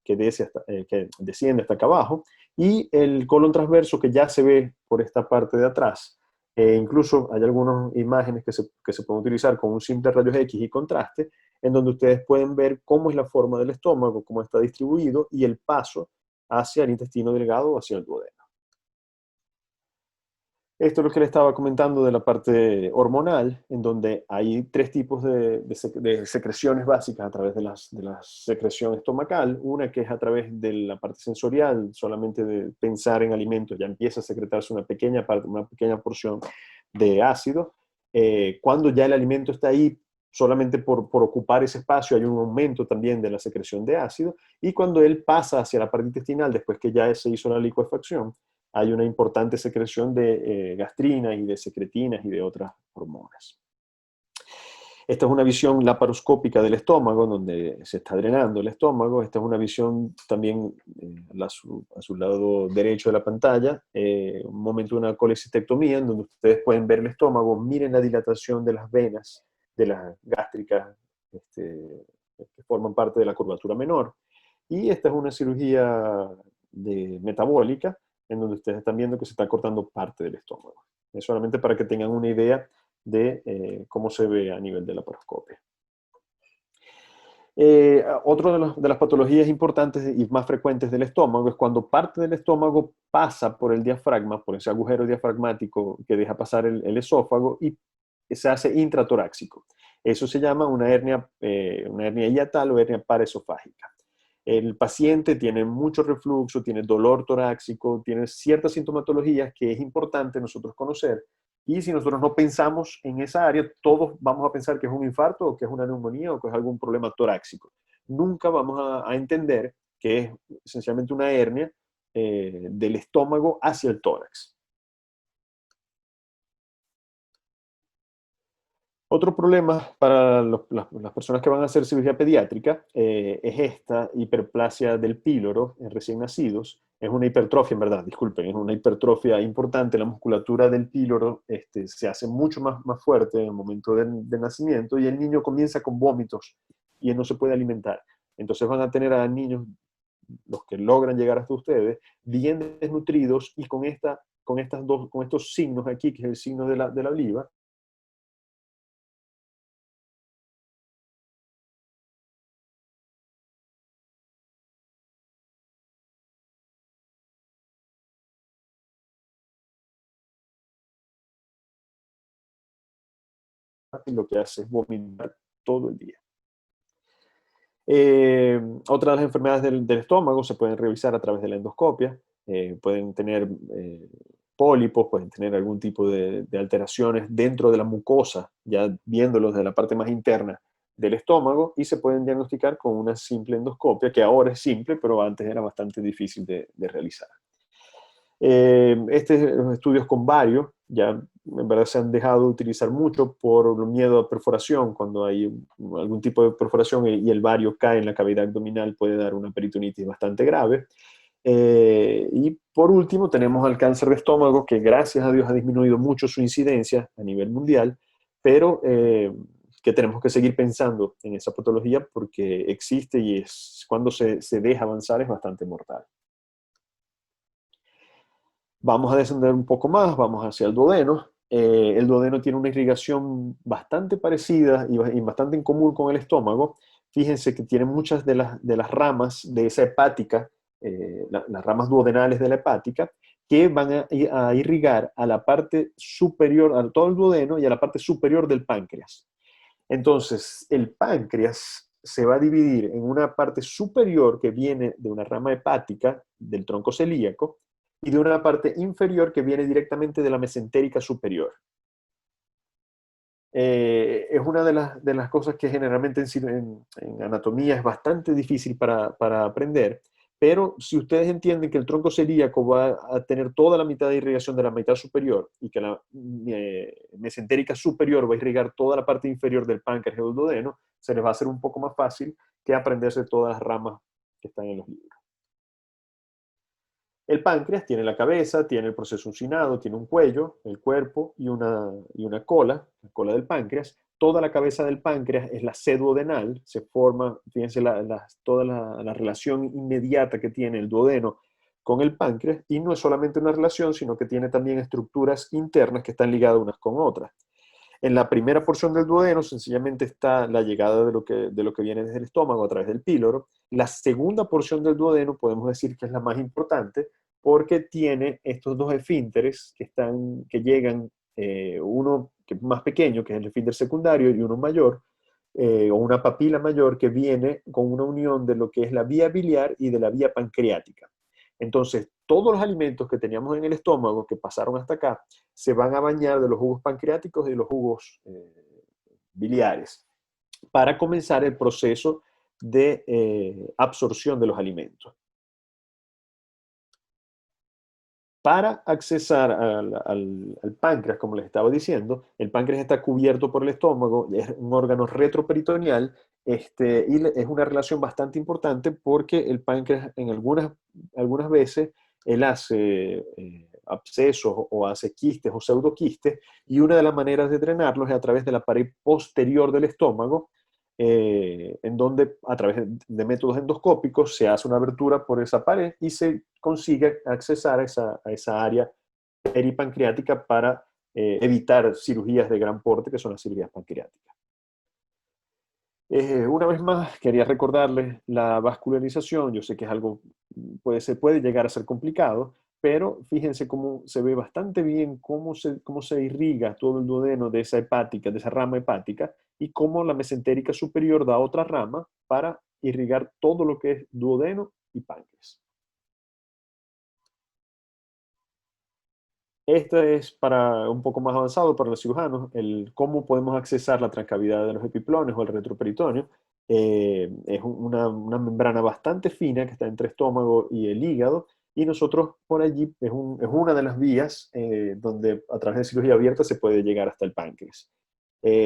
desciende hasta acá abajo, y el colon transverso, que ya se ve por esta parte de atrás. Incluso hay algunas imágenes que se pueden utilizar con un simple rayos X y contraste, en donde ustedes pueden ver cómo es la forma del estómago, cómo está distribuido, y el paso hacia el intestino delgado o hacia el duodeno. Esto es lo que le estaba comentando de la parte hormonal, en donde hay tres tipos de secreciones básicas a través de la secreción estomacal. Una que es a través de la parte sensorial, solamente de pensar en alimentos ya empieza a secretarse una pequeña porción de ácido. Cuando ya el alimento está ahí, solamente por ocupar ese espacio hay un aumento también de la secreción de ácido. Y cuando él pasa hacia la parte intestinal, después que ya se hizo la licuefacción, hay una importante secreción de gastrina y de secretinas y de otras hormonas. Esta es una visión laparoscópica del estómago, donde se está drenando el estómago. Esta es una visión también a su lado derecho de la pantalla, un momento de una colecistectomía, en donde ustedes pueden ver el estómago. Miren la dilatación de las venas, de las gástricas, que forman parte de la curvatura menor. Y esta es una cirugía metabólica, en donde ustedes están viendo que se está cortando parte del estómago. Es solamente para que tengan una idea de cómo se ve a nivel de laparoscopia. Otra de las patologías importantes y más frecuentes del estómago es cuando parte del estómago pasa por el diafragma, por ese agujero diafragmático que deja pasar el esófago, y se hace intratorácico. Eso se llama una hernia hiatal o hernia paraesofágica. El paciente tiene mucho reflujo, tiene dolor torácico, tiene ciertas sintomatologías que es importante nosotros conocer. Y si nosotros no pensamos en esa área, todos vamos a pensar que es un infarto, o que es una neumonía, o que es algún problema torácico. Nunca vamos a entender que es esencialmente una hernia del estómago hacia el tórax. Otro problema para las personas que van a hacer cirugía pediátrica es esta hiperplasia del píloro en recién nacidos. Es una hipertrofia, en verdad, disculpen, es una hipertrofia importante. La musculatura del píloro se hace mucho más fuerte en el momento del nacimiento, y el niño comienza con vómitos y él no se puede alimentar. Entonces van a tener a niños, los que logran llegar hasta ustedes, bien desnutridos y con estos signos aquí, que es el signo de la oliva. Y lo que hace es vomitar todo el día. Otra de las enfermedades del estómago se pueden revisar a través de la endoscopia. Pueden tener pólipos, pueden tener algún tipo de alteraciones dentro de la mucosa, ya viéndolos de la parte más interna del estómago, y se pueden diagnosticar con una simple endoscopia, que ahora es simple, pero antes era bastante difícil de realizar. Los estudios con bario ya en verdad se han dejado de utilizar mucho por miedo a perforación. Cuando hay algún tipo de perforación y el bario cae en la cavidad abdominal, puede dar una peritonitis bastante grave. Y por último tenemos al cáncer de estómago, que gracias a Dios ha disminuido mucho su incidencia a nivel mundial, pero que tenemos que seguir pensando en esa patología, porque existe, y cuando se deja avanzar es bastante mortal. Vamos a descender un poco más, vamos hacia el duodeno. El duodeno tiene una irrigación bastante parecida y bastante en común con el estómago. Fíjense que tiene muchas de las ramas de esa hepática, las ramas duodenales de la hepática, que van a irrigar a la parte superior, a todo el duodeno y a la parte superior del páncreas. Entonces, el páncreas se va a dividir en una parte superior que viene de una rama hepática del tronco celíaco, y de una parte inferior que viene directamente de la mesentérica superior. Es una de las cosas que generalmente en anatomía es bastante difícil para aprender, pero si ustedes entienden que el tronco celíaco va a tener toda la mitad de irrigación de la mitad superior, y que la mesentérica superior va a irrigar toda la parte inferior del páncreas o del duodeno, se les va a hacer un poco más fácil que aprenderse todas las ramas que están en los libros. El páncreas tiene la cabeza, tiene el proceso uncinado, tiene un cuello, el cuerpo y una cola, la cola del páncreas. Toda la cabeza del páncreas es la sed duodenal, se forma, fíjense toda la relación inmediata que tiene el duodeno con el páncreas, y no es solamente una relación, sino que tiene también estructuras internas que están ligadas unas con otras. En la primera porción del duodeno sencillamente está la llegada de lo que viene desde el estómago a través del píloro. La segunda porción del duodeno podemos decir que es la más importante, porque tiene estos dos esfínteres que llegan, uno que es más pequeño, que es el esfínter secundario, y uno mayor, o una papila mayor, que viene con una unión de lo que es la vía biliar y de la vía pancreática. Entonces, todos los alimentos que teníamos en el estómago, que pasaron hasta acá, se van a bañar de los jugos pancreáticos y de los jugos biliares, para comenzar el proceso de absorción de los alimentos. Para accesar al páncreas, como les estaba diciendo, el páncreas está cubierto por el estómago, es un órgano retroperitoneal, es una relación bastante importante porque el páncreas en algunas veces él hace abscesos o hace quistes o pseudoquistes, y una de las maneras de drenarlos es a través de la pared posterior del estómago, en donde a través de métodos endoscópicos se hace una abertura por esa pared y se consigue accesar a esa área peripancreática para evitar cirugías de gran porte, que son las cirugías pancreáticas. Una vez más, quería recordarles la vascularización. Yo sé que es algo, puede llegar a ser complicado, pero fíjense cómo se ve bastante bien cómo se irriga todo el duodeno de esa hepática, de esa rama hepática, y cómo la mesentérica superior da otra rama para irrigar todo lo que es duodeno y páncreas. Este es para un poco más avanzado para los cirujanos, el cómo podemos accesar la transcavidad de los epiplones o el retroperitoneo. Es una membrana bastante fina que está entre el estómago y el hígado, y nosotros por allí es una de las vías donde a través de cirugía abierta se puede llegar hasta el páncreas.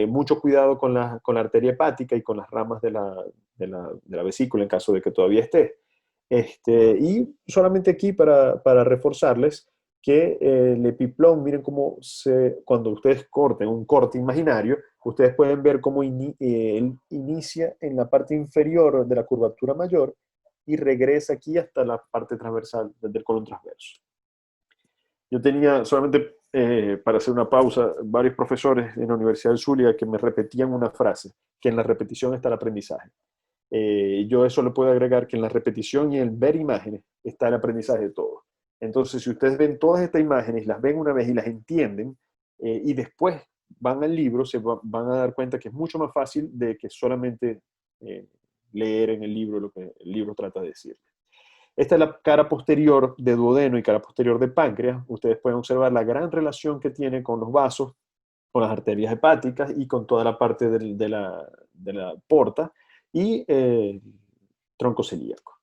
Mucho cuidado con la arteria hepática y con las ramas de la vesícula en caso de que todavía esté. Y solamente aquí para reforzarles que el epiplón, miren cómo cuando ustedes corten un corte imaginario, ustedes pueden ver cómo él inicia en la parte inferior de la curvatura mayor y regresa aquí hasta la parte transversal del colon transverso. Yo tenía solamente, para hacer una pausa, varios profesores en la Universidad del Zulia que me repetían una frase, que en la repetición está el aprendizaje. Yo eso le puedo agregar que en la repetición y el ver imágenes está el aprendizaje de todo. Entonces, si ustedes ven todas estas imágenes, las ven una vez y las entienden, y después van al libro, van a dar cuenta que es mucho más fácil de que solamente leer en el libro lo que el libro trata de decir. Esta es la cara posterior de duodeno y cara posterior de páncreas. Ustedes pueden observar la gran relación que tiene con los vasos, con las arterias hepáticas y con toda la parte de la porta y tronco celíaco.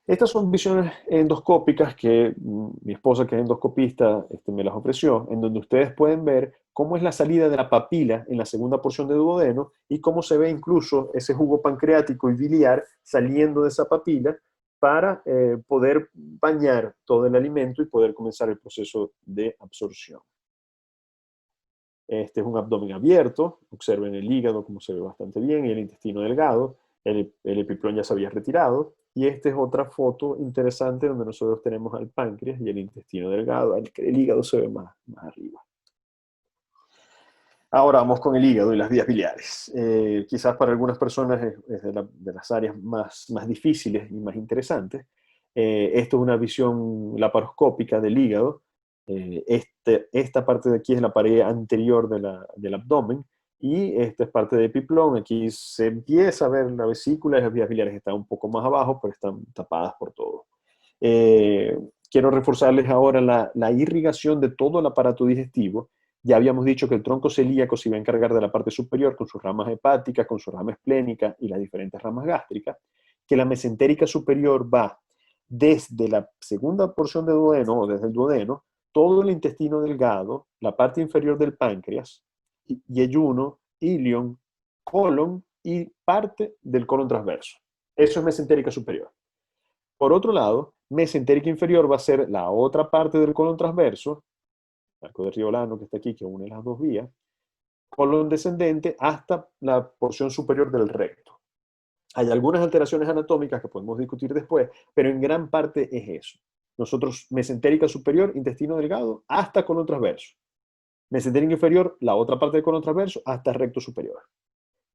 Estas son visiones endoscópicas que mi esposa, que es endoscopista, me las ofreció, en donde ustedes pueden ver cómo es la salida de la papila en la segunda porción de duodeno y cómo se ve incluso ese jugo pancreático y biliar saliendo de esa papila para poder bañar todo el alimento y poder comenzar el proceso de absorción. Este es un abdomen abierto, observen el hígado como se ve bastante bien y el intestino delgado, el epiplón ya se había retirado. Y esta es otra foto interesante donde nosotros tenemos al páncreas y el intestino delgado. El hígado se ve más arriba. Ahora vamos con el hígado y las vías biliares. Quizás para algunas personas es de las áreas más difíciles y más interesantes. Esto es una visión laparoscópica del hígado. Esta parte de aquí es la pared anterior del abdomen. Y esta es parte de epiplón. Aquí se empieza a ver la vesícula y las vías biliares están un poco más abajo, pero están tapadas por todo. Quiero reforzarles ahora la irrigación de todo el aparato digestivo. Ya habíamos dicho que el tronco celíaco se iba a encargar de la parte superior con sus ramas hepáticas, con sus ramas esplénicas y las diferentes ramas gástricas, que la mesentérica superior va desde la segunda porción de duodeno, o desde el duodeno, todo el intestino delgado, la parte inferior del páncreas, yeyuno, ilion, colon y parte del colon transverso. Eso es mesentérica superior. Por otro lado, mesentérica inferior va a ser la otra parte del colon transverso, el arco de Riolano que está aquí, que une las dos vías, colon descendente hasta la porción superior del recto. Hay algunas alteraciones anatómicas que podemos discutir después, pero en gran parte es eso. Nosotros, mesentérica superior, intestino delgado, hasta colon transverso. Mesentérica inferior, la otra parte del colon transverso, hasta recto superior.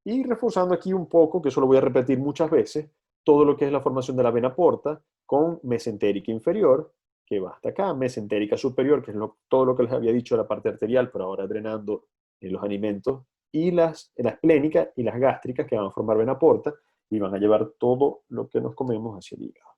Y reforzando aquí un poco, que eso lo voy a repetir muchas veces, todo lo que es la formación de la vena porta, con mesentérica inferior, que va hasta acá, mesentérica superior, que es todo lo que les había dicho de la parte arterial, pero ahora drenando los alimentos, y las esplénicas y las gástricas, que van a formar vena porta, y van a llevar todo lo que nos comemos hacia el hígado.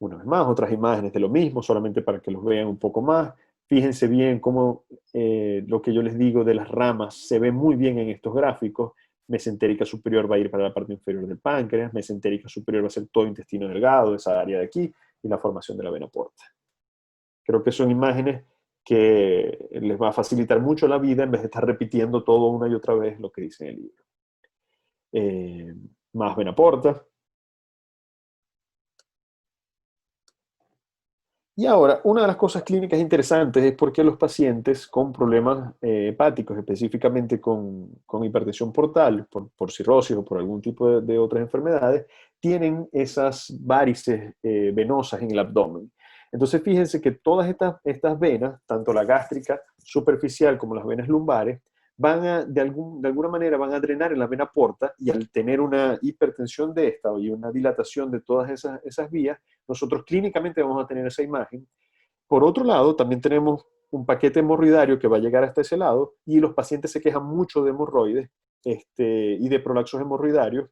Una vez más, otras imágenes de lo mismo, solamente para que los vean un poco más. Fíjense bien cómo lo que yo les digo de las ramas se ve muy bien en estos gráficos. Mesentérica superior va a ir para la parte inferior del páncreas, mesentérica superior va a ser todo intestino delgado, esa área de aquí, y la formación de la vena porta. Creo que son imágenes que les va a facilitar mucho la vida en vez de estar repitiendo todo una y otra vez lo que dice en el libro. Más vena porta. Y ahora, una de las cosas clínicas interesantes es por qué los pacientes con problemas hepáticos, específicamente con hipertensión portal, por cirrosis o por algún tipo de otras enfermedades, tienen esas varices venosas en el abdomen. Entonces, fíjense que todas estas venas, tanto la gástrica superficial como las venas lumbares, de alguna manera van a drenar en la vena porta, y al tener una hipertensión de esta y una dilatación de todas esas vías, nosotros clínicamente vamos a tener esa imagen. Por otro lado, también tenemos un paquete hemorroidario que va a llegar hasta ese lado, y los pacientes se quejan mucho de hemorroides y de prolapsos hemorroidarios.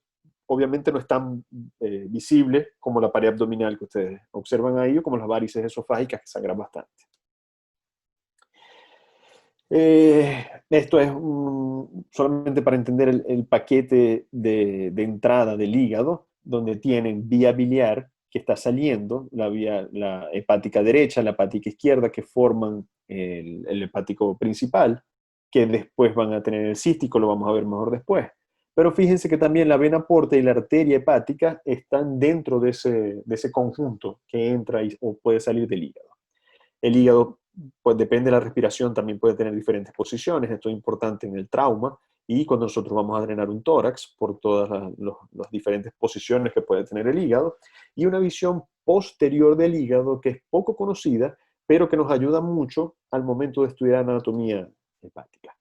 Obviamente no es tan visible como la pared abdominal que ustedes observan ahí, o como las varices esofágicas que sangran bastante. Esto es solamente para entender el paquete de entrada del hígado, donde tienen vía biliar que está saliendo, la hepática derecha, la hepática izquierda, que forman el hepático principal, que después van a tener el cístico, lo vamos a ver mejor después. Pero fíjense que también la vena porta y la arteria hepática están dentro de ese conjunto que entra o puede salir del hígado. El hígado, pues depende de la respiración, también puede tener diferentes posiciones. Esto es importante en el trauma y cuando nosotros vamos a drenar un tórax, por todas las diferentes posiciones que puede tener el hígado, y una visión posterior del hígado que es poco conocida, pero que nos ayuda mucho al momento de estudiar anatomía hepática.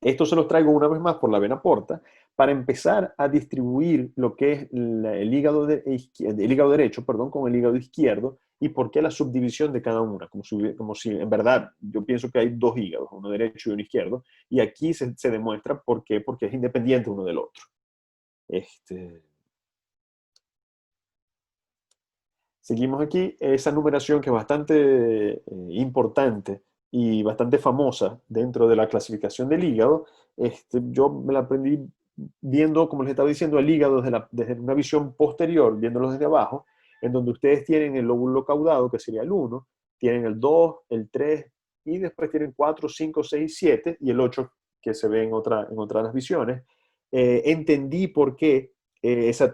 Esto se los traigo una vez más por la vena porta para empezar a distribuir lo que es el hígado derecho, perdón, con el hígado izquierdo, y por qué la subdivisión de cada una, como si en verdad yo pienso que hay dos hígados, uno derecho y uno izquierdo, y aquí se demuestra por qué, porque es independiente uno del otro. Seguimos aquí, esa numeración que es bastante importante y bastante famosa dentro de la clasificación del hígado. Yo me la aprendí viendo, como les estaba diciendo, el hígado desde una visión posterior, viéndolo desde abajo, en donde ustedes tienen el lóbulo caudado, que sería el 1, tienen el 2, el 3, y después tienen 4, 5, 6, 7, y el 8, que se ve en otras de las visiones. Entendí por qué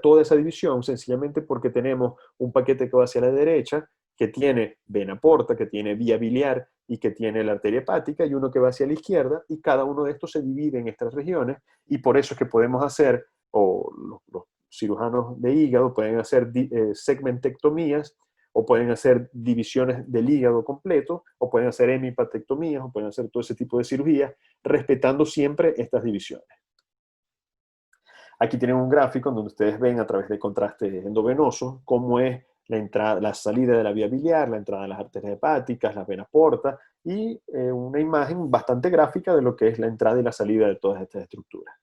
toda esa división, sencillamente porque tenemos un paquete que va hacia la derecha, que tiene vena porta, que tiene vía biliar y que tiene la arteria hepática, y uno que va hacia la izquierda, y cada uno de estos se divide en estas regiones, y por eso es que podemos hacer, o los cirujanos de hígado pueden hacer segmentectomías, o pueden hacer divisiones del hígado completo, o pueden hacer hemipatectomías, o pueden hacer todo ese tipo de cirugías, respetando siempre estas divisiones. Aquí tienen un gráfico en donde ustedes ven a través de contraste endovenoso cómo es la salida de la vía biliar, la entrada de las arterias hepáticas, las venas porta, y una imagen bastante gráfica de lo que es la entrada y la salida de todas estas estructuras.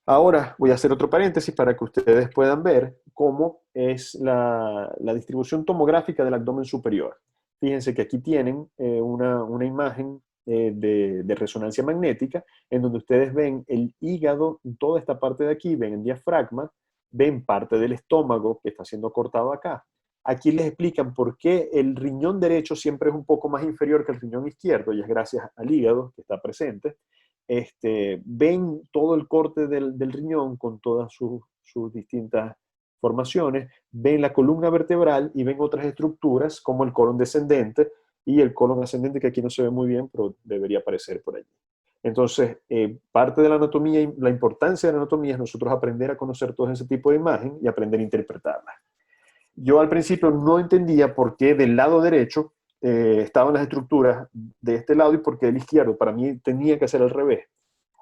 Ahora voy a hacer otro paréntesis para que ustedes puedan ver cómo es la distribución tomográfica del abdomen superior. Fíjense que aquí tienen una imagen de resonancia magnética, en donde ustedes ven el hígado, toda esta parte de aquí, ven el diafragma, ven parte del estómago que está siendo cortado acá. Aquí les explican por qué el riñón derecho siempre es un poco más inferior que el riñón izquierdo, y es gracias al hígado que está presente. Ven todo el corte del riñón con todas sus distintas formaciones, ven la columna vertebral y ven otras estructuras como el colon descendente y el colon ascendente, que aquí no se ve muy bien, pero debería aparecer por allí. Entonces, parte de la anatomía y la importancia de la anatomía es nosotros aprender a conocer todo ese tipo de imagen y aprender a interpretarlas. Yo al principio no entendía por qué del lado derecho estaban las estructuras de este lado y por qué del izquierdo. Para mí tenía que ser al revés.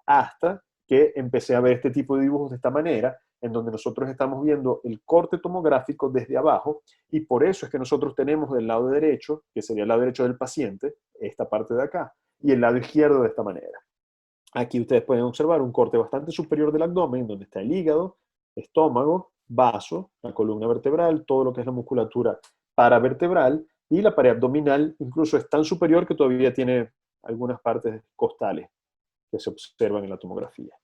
Hasta que empecé a ver este tipo de dibujos de esta manera, en donde nosotros estamos viendo el corte tomográfico desde abajo, y por eso es que nosotros tenemos del lado derecho, que sería el lado derecho del paciente, esta parte de acá, y el lado izquierdo de esta manera. Aquí ustedes pueden observar un corte bastante superior del abdomen, donde está el hígado, estómago, vaso, la columna vertebral, todo lo que es la musculatura paravertebral, y la pared abdominal incluso es tan superior que todavía tiene algunas partes costales que se observan en la tomografía.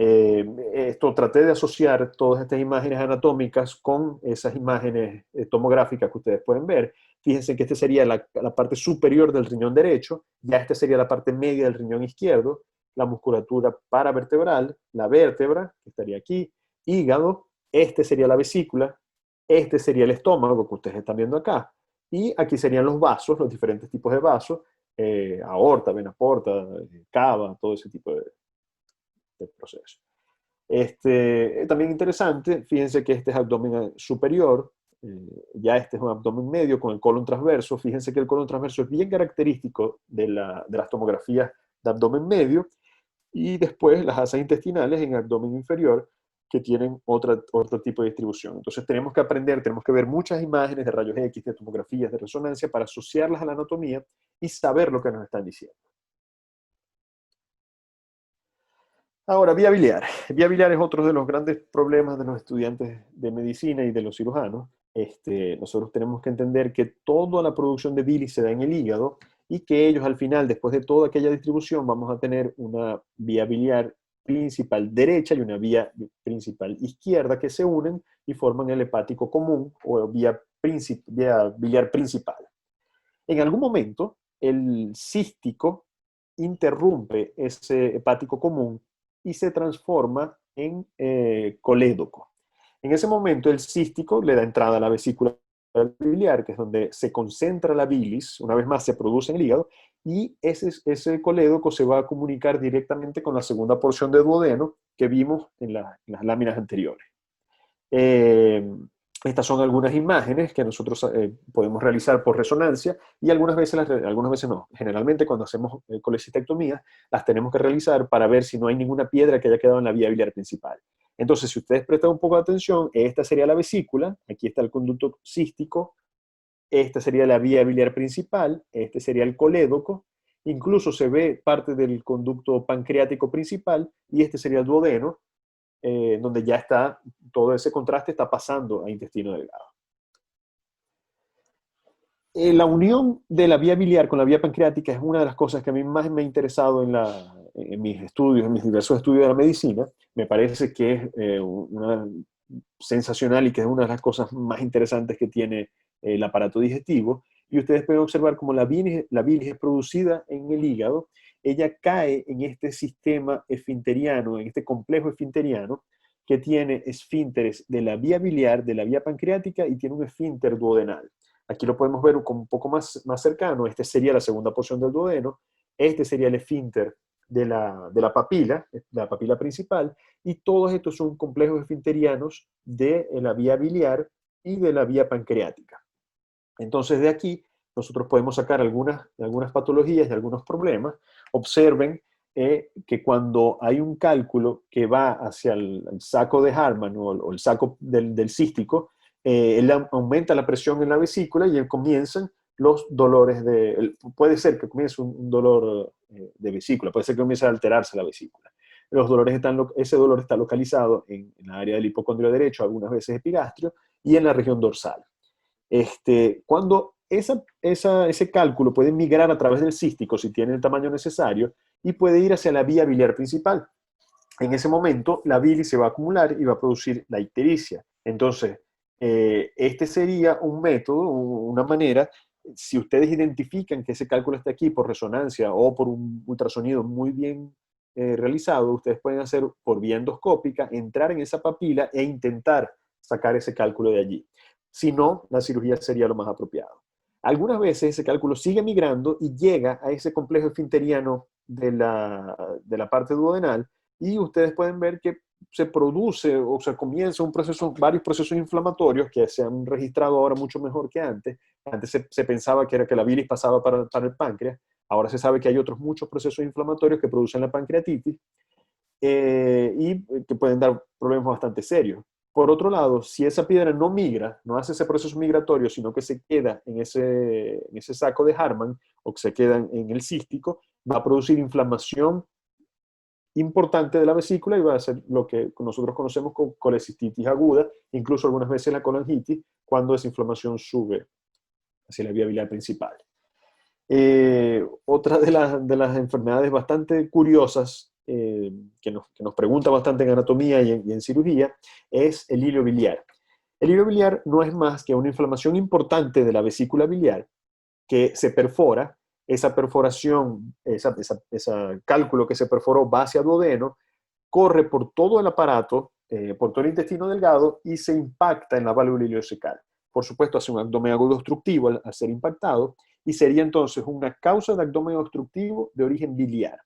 Esto traté de asociar todas estas imágenes anatómicas con esas imágenes tomográficas que ustedes pueden ver. Fíjense que esta sería la parte superior del riñón derecho, ya esta sería la parte media del riñón izquierdo, la musculatura paravertebral, la vértebra, que estaría aquí, hígado, este sería la vesícula, este sería el estómago que ustedes están viendo acá, y aquí serían los vasos, los diferentes tipos de vasos, aorta, vena porta, cava, todo ese tipo de proceso. También interesante, fíjense que este es abdomen superior, ya este es un abdomen medio con el colon transverso. Fíjense que el colon transverso es bien característico de las tomografías de abdomen medio, y después las asas intestinales en abdomen inferior, que tienen otro tipo de distribución. Entonces tenemos que aprender, tenemos que ver muchas imágenes de rayos X, de tomografías, de resonancia, para asociarlas a la anatomía y saber lo que nos están diciendo. Ahora, vía biliar. Vía biliar es otro de los grandes problemas de los estudiantes de medicina y de los cirujanos. Nosotros tenemos que entender que toda la producción de bilis se da en el hígado, y que ellos al final, después de toda aquella distribución, vamos a tener una vía biliar principal derecha y una vía principal izquierda que se unen y forman el hepático común o vía biliar principal. En algún momento, el cístico interrumpe ese hepático común y se transforma en colédoco. En ese momento, el cístico le da entrada a la vesícula biliar, que es donde se concentra la bilis, una vez más se produce en el hígado, y ese colédoco se va a comunicar directamente con la segunda porción de duodeno que vimos en las láminas anteriores. Estas son algunas imágenes que nosotros podemos realizar por resonancia, y algunas veces no. Generalmente cuando hacemos colecistectomía las tenemos que realizar para ver si no hay ninguna piedra que haya quedado en la vía biliar principal. Entonces, si ustedes prestan un poco de atención, esta sería la vesícula, aquí está el conducto cístico, esta sería la vía biliar principal, este sería el colédoco, incluso se ve parte del conducto pancreático principal, y este sería el duodeno, donde ya está, todo ese contraste está pasando a intestino delgado. La unión de la vía biliar con la vía pancreática es una de las cosas que a mí más me ha interesado en mis estudios, en mis diversos estudios de la medicina. Me parece que es una sensacional, y que es una de las cosas más interesantes que tiene el aparato digestivo. Y ustedes pueden observar cómo la bilis es producida en el hígado, ella cae en este sistema esfinteriano, en este complejo esfinteriano, que tiene esfínteres de la vía biliar, de la vía pancreática, y tiene un esfínter duodenal. Aquí lo podemos ver un poco más cercano. Este sería la segunda porción del duodeno, este sería el esfínter de la papila principal, y todos estos son complejos esfinterianos de la vía biliar y de la vía pancreática. Entonces, de aquí nosotros podemos sacar algunas patologías y algunos problemas. Observen que cuando hay un cálculo que va hacia el saco de Hartmann o el saco del cístico, él aumenta la presión en la vesícula y comienzan los dolores puede ser que comience un dolor de vesícula, puede ser que comience a alterarse la vesícula. Ese dolor está localizado en la área del hipocondrio derecho, algunas veces epigastrio, y en la región dorsal. Cuando ese cálculo puede migrar a través del cístico, si tiene el tamaño necesario, y puede ir hacia la vía biliar principal. En ese momento, la bilis se va a acumular y va a producir la ictericia. Entonces, este sería un método, una manera. Si ustedes identifican que ese cálculo está aquí por resonancia o por un ultrasonido muy bien realizado, ustedes pueden hacer por vía endoscópica, entrar en esa papila e intentar sacar ese cálculo de allí. Si no, la cirugía sería lo más apropiado. Algunas veces ese cálculo sigue migrando y llega a ese complejo esfinteriano de la parte duodenal, y ustedes pueden ver que se produce o se comienza varios procesos inflamatorios que se han registrado ahora mucho mejor que antes. Antes se pensaba que era que la bilis pasaba para el páncreas. Ahora se sabe que hay otros muchos procesos inflamatorios que producen la pancreatitis y que pueden dar problemas bastante serios. Por otro lado, si esa piedra no migra, no hace ese proceso migratorio, sino que se queda en ese saco de Hartmann o que se queda en el cístico, va a producir inflamación importante de la vesícula y va a ser lo que nosotros conocemos como colecistitis aguda, incluso algunas veces la colangitis, cuando esa inflamación sube hacia la vía biliar principal. Otra de las enfermedades bastante curiosas que nos pregunta bastante en anatomía y en cirugía, es el hilio biliar. El hilio biliar no es más que una inflamación importante de la vesícula biliar que se perfora. Esa perforación, ese cálculo que se perforó va hacia duodeno, corre por todo el aparato, por todo el intestino delgado y se impacta en la válvula ileocecal. Por supuesto, hace un abdomen agudo obstructivo al ser impactado y sería entonces una causa de abdomen obstructivo de origen biliar.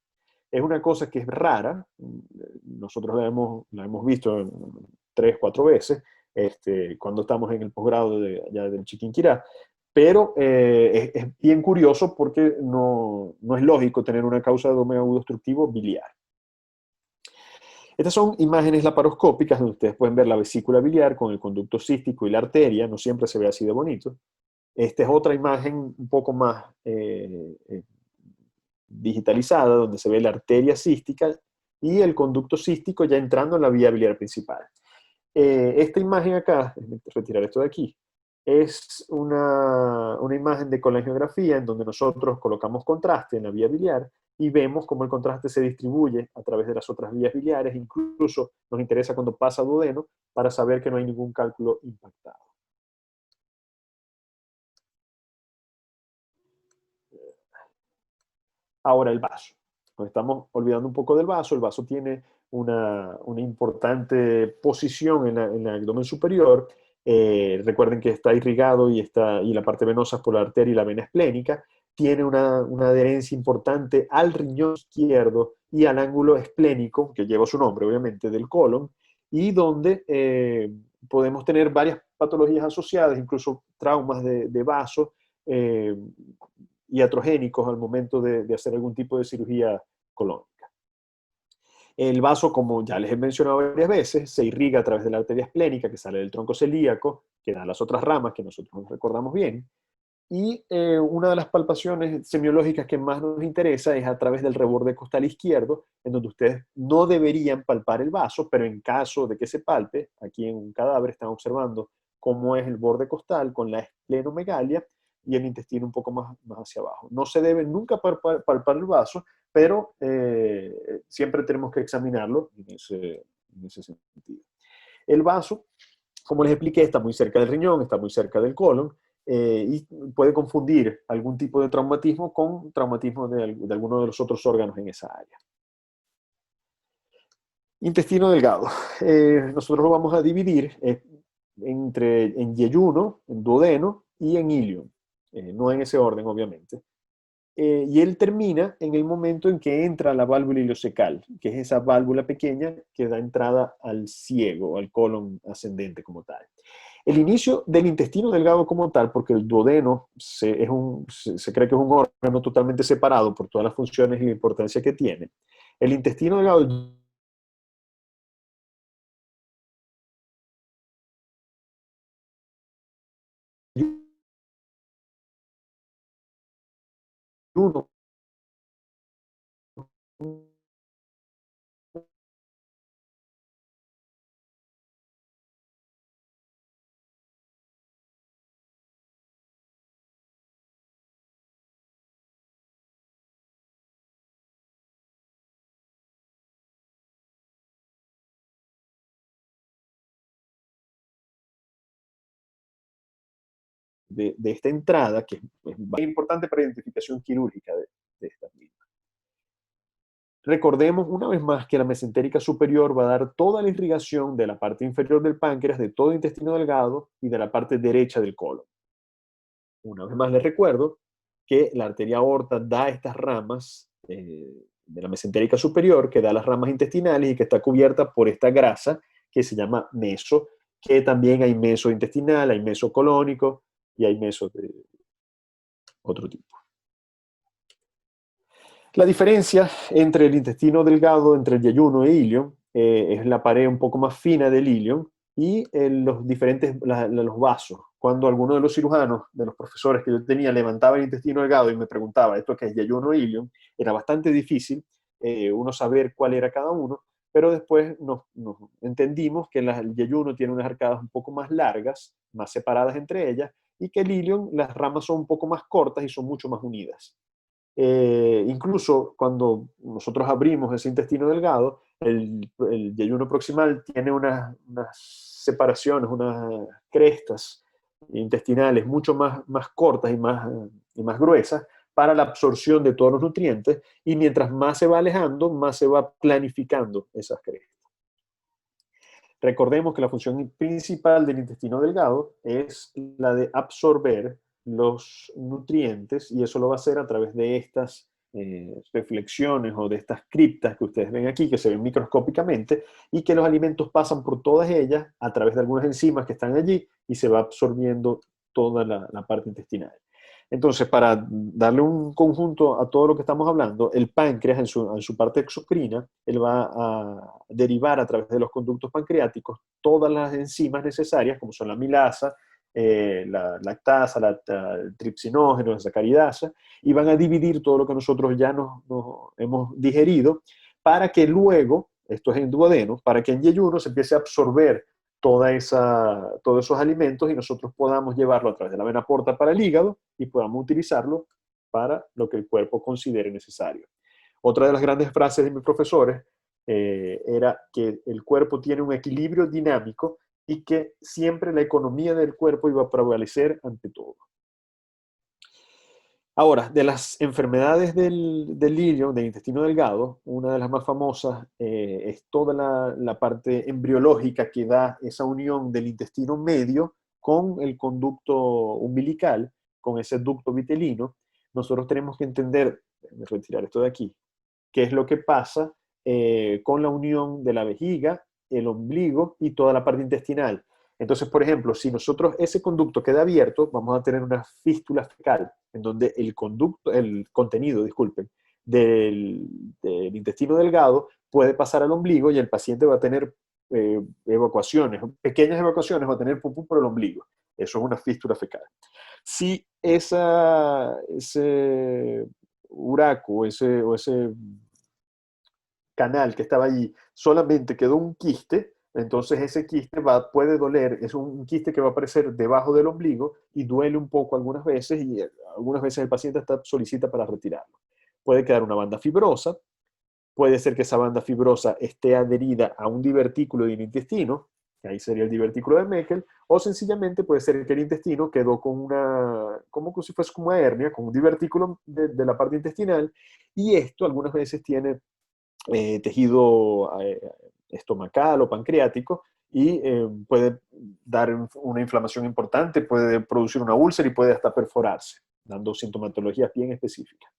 Es una cosa que es rara, nosotros la hemos visto 3, 4 veces cuando estamos en el posgrado ya del Chiquinquirá, pero es bien curioso porque no es lógico tener una causa de abdomen agudo obstructivo biliar. Estas son imágenes laparoscópicas donde ustedes pueden ver la vesícula biliar con el conducto cístico y la arteria, no siempre se ve así de bonito. Esta es otra imagen un poco más digitalizada, donde se ve la arteria cística y el conducto cístico ya entrando en la vía biliar principal. Esta imagen acá, déjenme retirar esto de aquí, es una imagen de colangiografía en donde nosotros colocamos contraste en la vía biliar y vemos cómo el contraste se distribuye a través de las otras vías biliares. Incluso nos interesa cuando pasa a duodeno para saber que no hay ningún cálculo impactado. Ahora el vaso. Nos estamos olvidando un poco del vaso. El vaso tiene una importante posición en el abdomen superior. Recuerden que está irrigado y la parte venosa por la arteria y la vena esplénica. Tiene una adherencia importante al riñón izquierdo y al ángulo esplénico, que lleva su nombre obviamente, del colon, y donde podemos tener varias patologías asociadas, incluso traumas de vaso, iatrogénicos al momento de hacer algún tipo de cirugía colónica. El vaso, como ya les he mencionado varias veces, se irriga a través de la arteria esplénica que sale del tronco celíaco, que da las otras ramas que nosotros nos recordamos bien. Y una de las palpaciones semiológicas que más nos interesa es a través del reborde costal izquierdo, en donde ustedes no deberían palpar el vaso, pero en caso de que se palpe, aquí en un cadáver están observando cómo es el borde costal con la esplenomegalia y el intestino un poco más hacia abajo. No se debe nunca palpar el vaso, pero siempre tenemos que examinarlo en ese sentido. El vaso, como les expliqué, está muy cerca del riñón, está muy cerca del colon, y puede confundir algún tipo de traumatismo con traumatismo de alguno de los otros órganos en esa área. Intestino delgado. Nosotros lo vamos a dividir en yeyuno, en duodeno y en ilion. No en ese orden, obviamente. Y él termina en el momento en que entra la válvula ileocecal, que es esa válvula pequeña que da entrada al ciego, al colon ascendente como tal. El inicio del intestino delgado como tal, porque el duodeno se cree que es un órgano totalmente separado por todas las funciones y la importancia que tiene. El intestino delgado uno de esta entrada, que es muy importante para la identificación quirúrgica de estas mismas. Recordemos una vez más que la mesentérica superior va a dar toda la irrigación de la parte inferior del páncreas, de todo el intestino delgado y de la parte derecha del colon. Una vez más les recuerdo que la arteria aorta da estas ramas de la mesentérica superior, que da las ramas intestinales y que está cubierta por esta grasa que se llama meso, que también hay meso intestinal, hay meso colónico y hay meso de otro tipo. La diferencia entre el intestino delgado, entre el yeyuno e ilion, es la pared un poco más fina del ilion y los vasos. Cuando alguno de los cirujanos, de los profesores que yo tenía, levantaba el intestino delgado y me preguntaba esto qué es yeyuno o ilion, era bastante difícil uno saber cuál era cada uno, pero después nos entendimos que el yeyuno tiene unas arcadas un poco más largas, más separadas entre ellas, y que el ilion, las ramas son un poco más cortas y son mucho más unidas. Incluso cuando nosotros abrimos ese intestino delgado, el yeyuno proximal tiene unas separaciones, unas crestas intestinales mucho más cortas y más gruesas para la absorción de todos los nutrientes, y mientras más se va alejando, más se va planificando esas crestas. Recordemos que la función principal del intestino delgado es la de absorber los nutrientes, y eso lo va a hacer a través de estas reflexiones o de estas criptas que ustedes ven aquí, que se ven microscópicamente, y que los alimentos pasan por todas ellas a través de algunas enzimas que están allí, y se va absorbiendo toda la parte intestinal. Entonces, para darle un conjunto a todo lo que estamos hablando, el páncreas en su parte exocrina, él va a derivar a través de los conductos pancreáticos todas las enzimas necesarias, como son la amilasa, la lactasa, el tripsinógeno, la sacaridasa, y van a dividir todo lo que nosotros ya nos hemos digerido, para que luego, esto es en duodeno, para que en yeyuno se empiece a absorber todos esos alimentos, y nosotros podamos llevarlo a través de la vena porta para el hígado y podamos utilizarlo para lo que el cuerpo considere necesario. Otra de las grandes frases de mis profesores era que el cuerpo tiene un equilibrio dinámico y que siempre la economía del cuerpo iba a prevalecer ante todo. Ahora, de las enfermedades del ileum, del intestino delgado, una de las más famosas es toda la parte embriológica que da esa unión del intestino medio con el conducto umbilical, con ese ducto vitelino. Nosotros tenemos que entender, déjame retirar esto de aquí, qué es lo que pasa con la unión de la vejiga, el ombligo y toda la parte intestinal. Entonces, por ejemplo, si nosotros ese conducto queda abierto, vamos a tener una fístula fecal, en donde el contenido, disculpen, del intestino delgado puede pasar al ombligo, y el paciente va a tener evacuaciones, pequeñas evacuaciones, va a tener pupú por el ombligo. Eso es una fístula fecal. Si ese uraco o ese canal que estaba allí solamente quedó un quiste, entonces ese quiste puede doler, es un quiste que va a aparecer debajo del ombligo y duele un poco algunas veces, y algunas veces el paciente hasta solicita para retirarlo. Puede quedar una banda fibrosa, puede ser que esa banda fibrosa esté adherida a un divertículo del intestino, que ahí sería el divertículo de Meckel, o sencillamente puede ser que el intestino quedó con como si fuese como una hernia, con un divertículo de la parte intestinal, y esto algunas veces tiene tejido estomacal o pancreático, y puede dar una inflamación importante, puede producir una úlcera y puede hasta perforarse, dando sintomatologías bien específicas.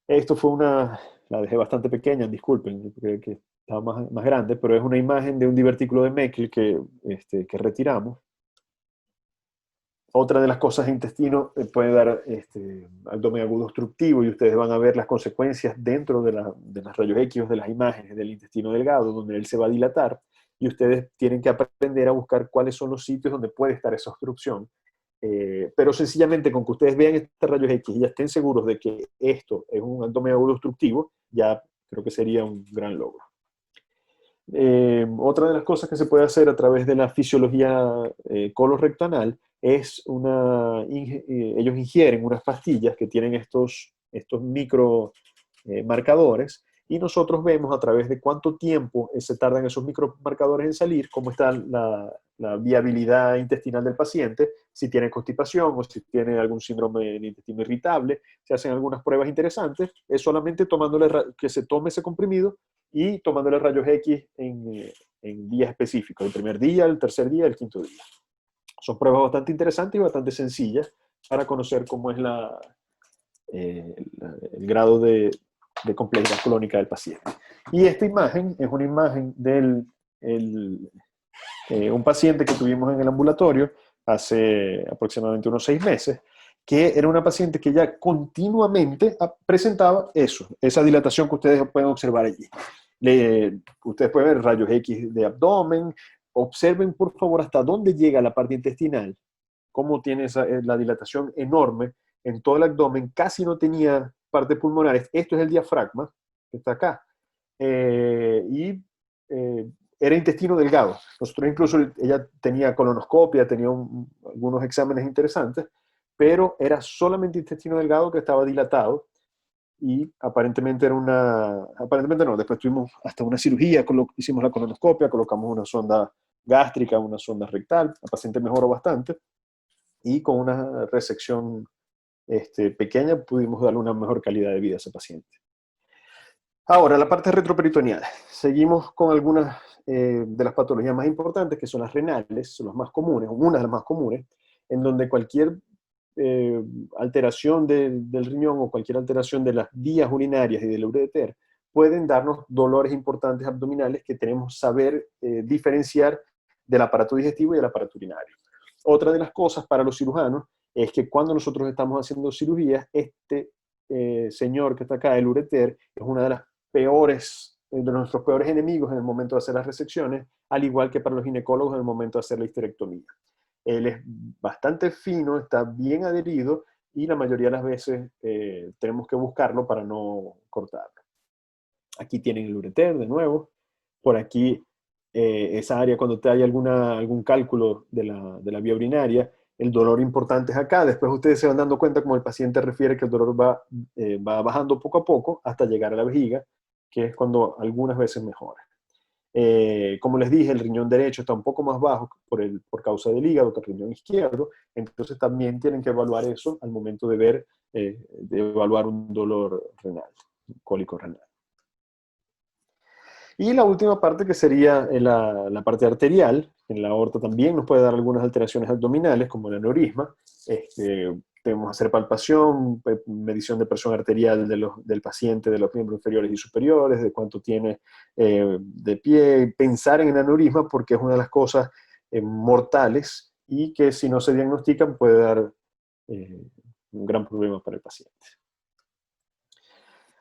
Esto fue la dejé bastante pequeña, disculpen, creo que estaba más grande, pero es una imagen de un divertículo de Meckel que retiramos. Otra de las cosas de intestino puede dar abdomen agudo obstructivo, y ustedes van a ver las consecuencias dentro de las rayos X, de las imágenes del intestino delgado, donde él se va a dilatar, y ustedes tienen que aprender a buscar cuáles son los sitios donde puede estar esa obstrucción. Pero sencillamente con que ustedes vean estos rayos X y ya estén seguros de que esto es un abdomen agudo obstructivo, ya creo que sería un gran logro. Otra de las cosas que se puede hacer a través de la fisiología colorectal es ellos ingieren unas pastillas que tienen estos micro marcadores, y nosotros vemos a través de cuánto tiempo se tardan esos micromarcadores en salir, cómo está la viabilidad intestinal del paciente, si tiene constipación o si tiene algún síndrome del intestino irritable. Se hacen algunas pruebas interesantes, es solamente que se tome ese comprimido y tomándole rayos X en días específicos, el primer día, el tercer día, el quinto día. Son pruebas bastante interesantes y bastante sencillas para conocer cómo es el grado de complejidad colónica del paciente. Y esta imagen es una imagen de un paciente que tuvimos en el ambulatorio hace aproximadamente unos 6 meses, que era una paciente que ya continuamente presentaba esa dilatación que ustedes pueden observar allí. Ustedes pueden ver rayos X de abdomen. Observen, por favor, hasta dónde llega la parte intestinal, cómo tiene la dilatación enorme en todo el abdomen, casi no tenía parte pulmonar. Esto es el diafragma, que está acá. Era intestino delgado. Nosotros incluso, ella tenía colonoscopia, tenía algunos exámenes interesantes, pero era solamente intestino delgado que estaba dilatado y aparentemente aparentemente no, después tuvimos hasta una cirugía, hicimos la colonoscopia, colocamos una sonda gástrica, una sonda rectal, la paciente mejoró bastante y con una resección pequeña pudimos darle una mejor calidad de vida a ese paciente. Ahora, la parte retroperitoneal. Seguimos con algunas de las patologías más importantes, que son las renales, son las más comunes, una de las más comunes, en donde cualquier alteración del riñón o cualquier alteración de las vías urinarias y del ureter pueden darnos dolores importantes abdominales que tenemos que saber diferenciar del aparato digestivo y del aparato urinario. Otra de las cosas para los cirujanos es que cuando nosotros estamos haciendo cirugías, señor que está acá, el ureter, es una de las peores, de nuestros peores enemigos en el momento de hacer las resecciones, al igual que para los ginecólogos en el momento de hacer la histerectomía. Él es bastante fino, está bien adherido y la mayoría de las veces tenemos que buscarlo para no cortarlo. Aquí tienen el ureter de nuevo. Por aquí, esa área cuando te hay algún cálculo de la vía urinaria, el dolor importante es acá. Después ustedes se van dando cuenta como el paciente refiere que el dolor va bajando poco a poco hasta llegar a la vejiga, que es cuando algunas veces mejora. Como les dije, el riñón derecho está un poco más bajo por causa del hígado que el riñón izquierdo, entonces también tienen que evaluar eso al momento de evaluar un dolor renal, cólico renal. Y la última parte que sería la parte arterial, en la aorta también nos puede dar algunas alteraciones abdominales como el aneurisma. Debemos hacer palpación, medición de presión arterial del paciente, de los miembros inferiores y superiores, de cuánto tiene de pie, pensar en el aneurisma porque es una de las cosas mortales y que si no se diagnostican puede dar un gran problema para el paciente.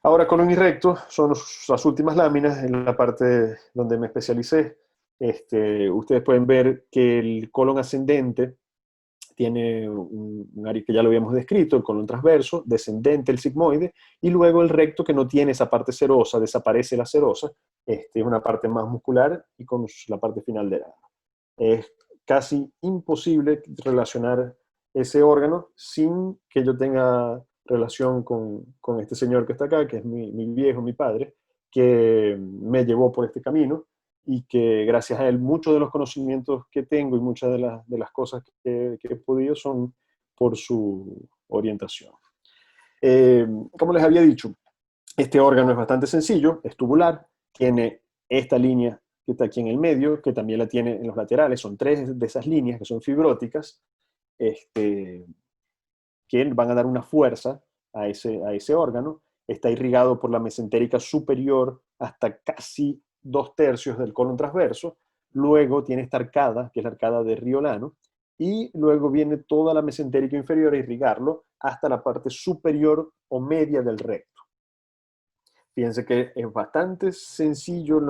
Ahora, colon y recto son las últimas láminas en la parte donde me especialicé. Ustedes pueden ver que el colon ascendente tiene un área que ya lo habíamos descrito, el colon transverso, descendente el sigmoide, y luego el recto que no tiene esa parte serosa, desaparece la serosa, es una parte más muscular y con la parte final delgada. Es casi imposible relacionar ese órgano sin que yo tenga relación con este señor que está acá, que es mi viejo, mi padre, que me llevó por este camino y que gracias a él muchos de los conocimientos que tengo y muchas de las cosas que he podido son por su orientación. Como les había dicho, este órgano es bastante sencillo, es tubular, tiene esta línea que está aquí en el medio, que también la tiene en los laterales, son 3 de esas líneas que son fibróticas, que van a dar una fuerza a ese órgano. Está irrigado por la mesentérica superior hasta casi 2/3 del colon transverso. Luego tiene esta arcada, que es la arcada de Riolano, y luego viene toda la mesentérica inferior a irrigarlo hasta la parte superior o media del recto. Fíjense que es bastante sencillo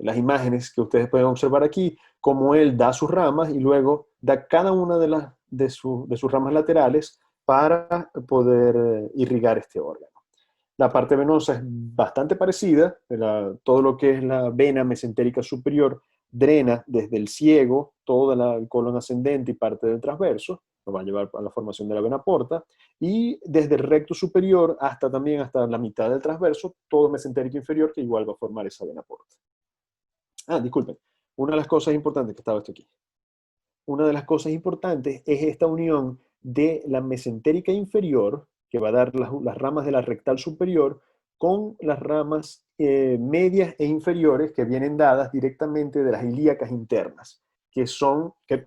las imágenes que ustedes pueden observar aquí, como él da sus ramas y luego da cada una de sus ramas laterales para poder irrigar este órgano. La parte venosa es bastante parecida, todo lo que es la vena mesentérica superior drena desde el ciego, todo el colon ascendente y parte del transverso, lo va a llevar a la formación de la vena porta, y desde el recto superior hasta la mitad del transverso, todo mesentérico inferior que igual va a formar esa vena porta. Disculpen, una de las cosas importantes que estaba esto aquí. Una de las cosas importantes es esta unión de la mesentérica inferior, que va a dar las ramas de la rectal superior, con las ramas medias e inferiores que vienen dadas directamente de las ilíacas internas, que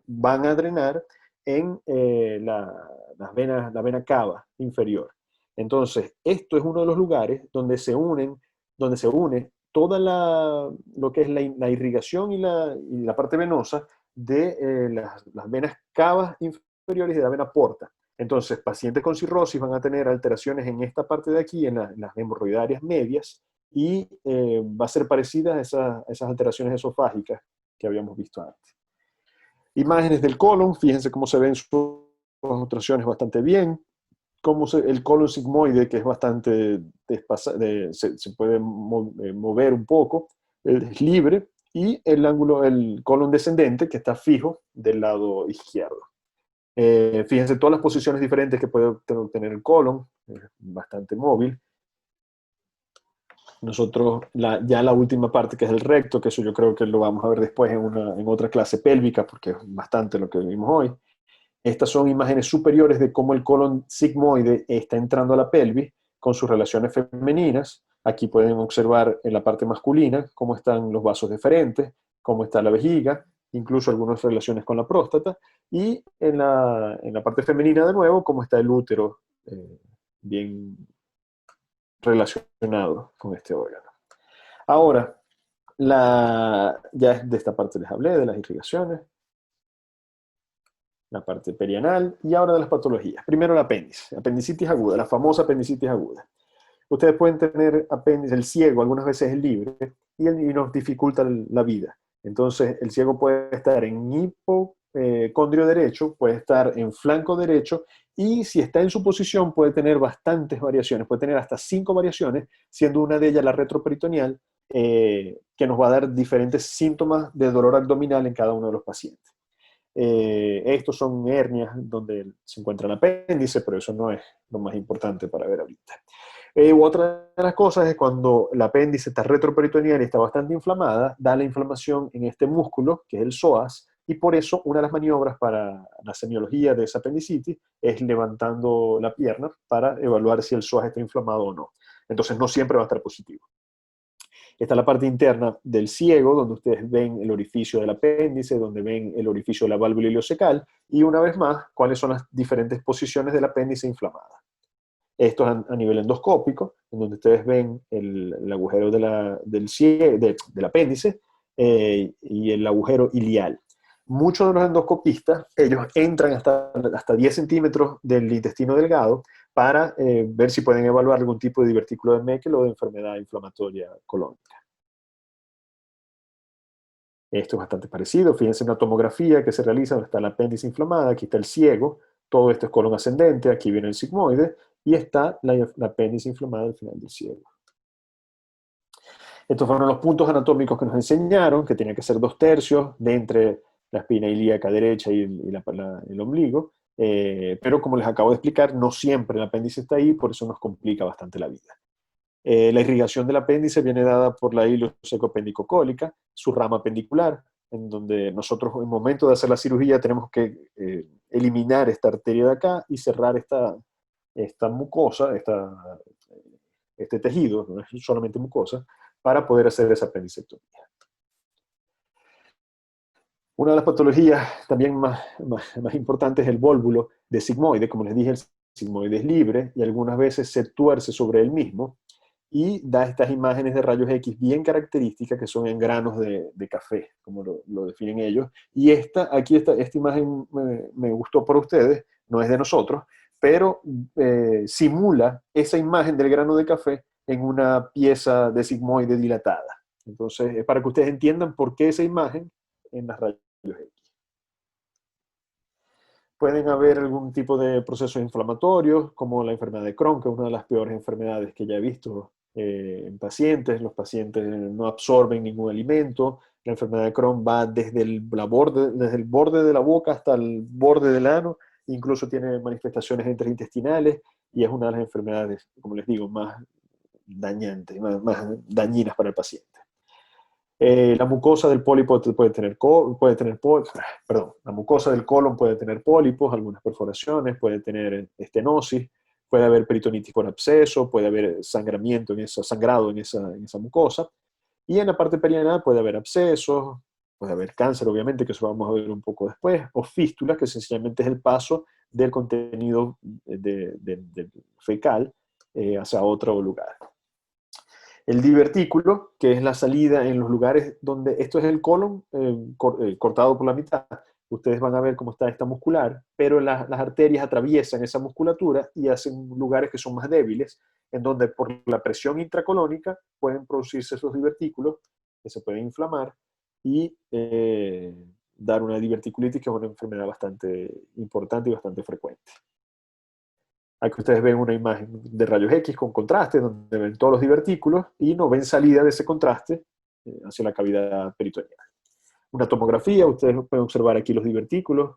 van a drenar en la vena cava inferior. Entonces, esto es uno de los lugares donde se une toda lo que es la irrigación y la parte venosa de las venas cavas inferiores y de la vena porta. Entonces, pacientes con cirrosis van a tener alteraciones en esta parte de aquí, en las hemorroidarias medias, y va a ser parecida a esas alteraciones esofágicas que habíamos visto antes. Imágenes del colon, fíjense cómo se ven sus obstrucciones bastante bien, el colon sigmoide, que es bastante se puede mover un poco, es libre, y el colon descendente, que está fijo del lado izquierdo. Fíjense todas las posiciones diferentes que puede obtener el colon, es bastante móvil. Nosotros, ya la última parte, que es el recto, que eso yo creo que lo vamos a ver después en otra clase pélvica, porque es bastante lo que vimos hoy. Estas son imágenes superiores de cómo el colon sigmoide está entrando a la pelvis con sus relaciones femeninas. Aquí pueden observar en la parte masculina cómo están los vasos deferentes, cómo está la vejiga, incluso algunas relaciones con la próstata, y en la parte femenina de nuevo cómo está el útero, bien relacionado con este órgano. Ahora, ya de esta parte les hablé, de las irrigaciones, la parte perianal, y ahora de las patologías. Primero el apéndice, apendicitis aguda, la famosa apendicitis aguda. Ustedes pueden tener apéndice, el ciego algunas veces es libre y nos dificulta la vida. Entonces el ciego puede estar en hipocondrio derecho, puede estar en flanco derecho, y si está en su posición puede tener bastantes variaciones, puede tener hasta 5 variaciones, siendo una de ellas la retroperitoneal, que nos va a dar diferentes síntomas de dolor abdominal en cada uno de los pacientes. Estos son hernias donde se encuentra el apéndice, pero eso no es lo más importante para ver ahorita. Otra de las cosas es cuando el apéndice está retroperitoneal y está bastante inflamada, da la inflamación en este músculo, que es el psoas, y por eso una de las maniobras para la semiología de esa apendicitis es levantando la pierna para evaluar si el psoas está inflamado o no. Entonces no siempre va a estar positivo. Está la parte interna del ciego, donde ustedes ven el orificio del apéndice, donde ven el orificio de la válvula ileocecal, y una vez más, cuáles son las diferentes posiciones del apéndice inflamada. Esto es a nivel endoscópico, en donde ustedes ven el agujero del apéndice y el agujero ilial. Muchos de los endoscopistas, ellos entran hasta 10 centímetros del intestino delgado para ver si pueden evaluar algún tipo de divertículo de Meckel o de enfermedad inflamatoria colónica. Esto es bastante parecido. Fíjense en una tomografía que se realiza donde está el apéndice inflamada, aquí está el ciego, todo esto es colon ascendente, aquí viene el sigmoide, y está la apéndice inflamada al final del ciego. Estos fueron los puntos anatómicos que nos enseñaron, que tenía que ser 2/3 de entre la espina ilíaca derecha y el ombligo, pero como les acabo de explicar, no siempre el apéndice está ahí, por eso nos complica bastante la vida. La irrigación del apéndice viene dada por la ileoceco-apendicocólica, su rama apendicular, en donde nosotros en el momento de hacer la cirugía tenemos que eliminar esta arteria de acá y cerrar esta mucosa, este tejido, no es solamente mucosa, para poder hacer esa apendicectomía. Una de las patologías también más importantes es el vólvulo de sigmoide. Como les dije, el sigmoide es libre y algunas veces se tuerce sobre él mismo y da estas imágenes de rayos X bien características que son en granos de café, como lo definen ellos. Y esta imagen me gustó por ustedes, no es de nosotros, pero simula esa imagen del grano de café en una pieza de sigmoide dilatada. Entonces, es para que ustedes entiendan por qué esa imagen en las rayos X. Pueden haber algún tipo de procesos inflamatorios, como la enfermedad de Crohn, que es una de las peores enfermedades que ya he visto en pacientes. Los pacientes no absorben ningún alimento. La enfermedad de Crohn va desde el borde de la boca hasta el borde del ano, incluso tiene manifestaciones interintestinales, y es una de las enfermedades, como les digo, más dañantes, más dañinas para el paciente. La mucosa del pólipo la mucosa del colon puede tener pólipos, algunas perforaciones, puede tener estenosis, puede haber peritonitis por absceso, puede haber sangrado en esa mucosa, y en la parte perianal puede haber abscesos, puede haber cáncer, obviamente, que eso lo vamos a ver un poco después, o fístulas, que sencillamente es el paso del contenido fecal hacia otro lugar. El divertículo, que es la salida en los lugares donde, esto es el colon cortado por la mitad. Ustedes van a ver cómo está esta muscular, pero las arterias atraviesan esa musculatura y hacen lugares que son más débiles, en donde por la presión intracolónica pueden producirse esos divertículos que se pueden inflamar y dar una diverticulitis, que es una enfermedad bastante importante y bastante frecuente. Aquí ustedes ven una imagen de rayos X con contraste, donde ven todos los divertículos y no ven salida de ese contraste hacia la cavidad peritoneal. Una tomografía, ustedes pueden observar aquí los divertículos,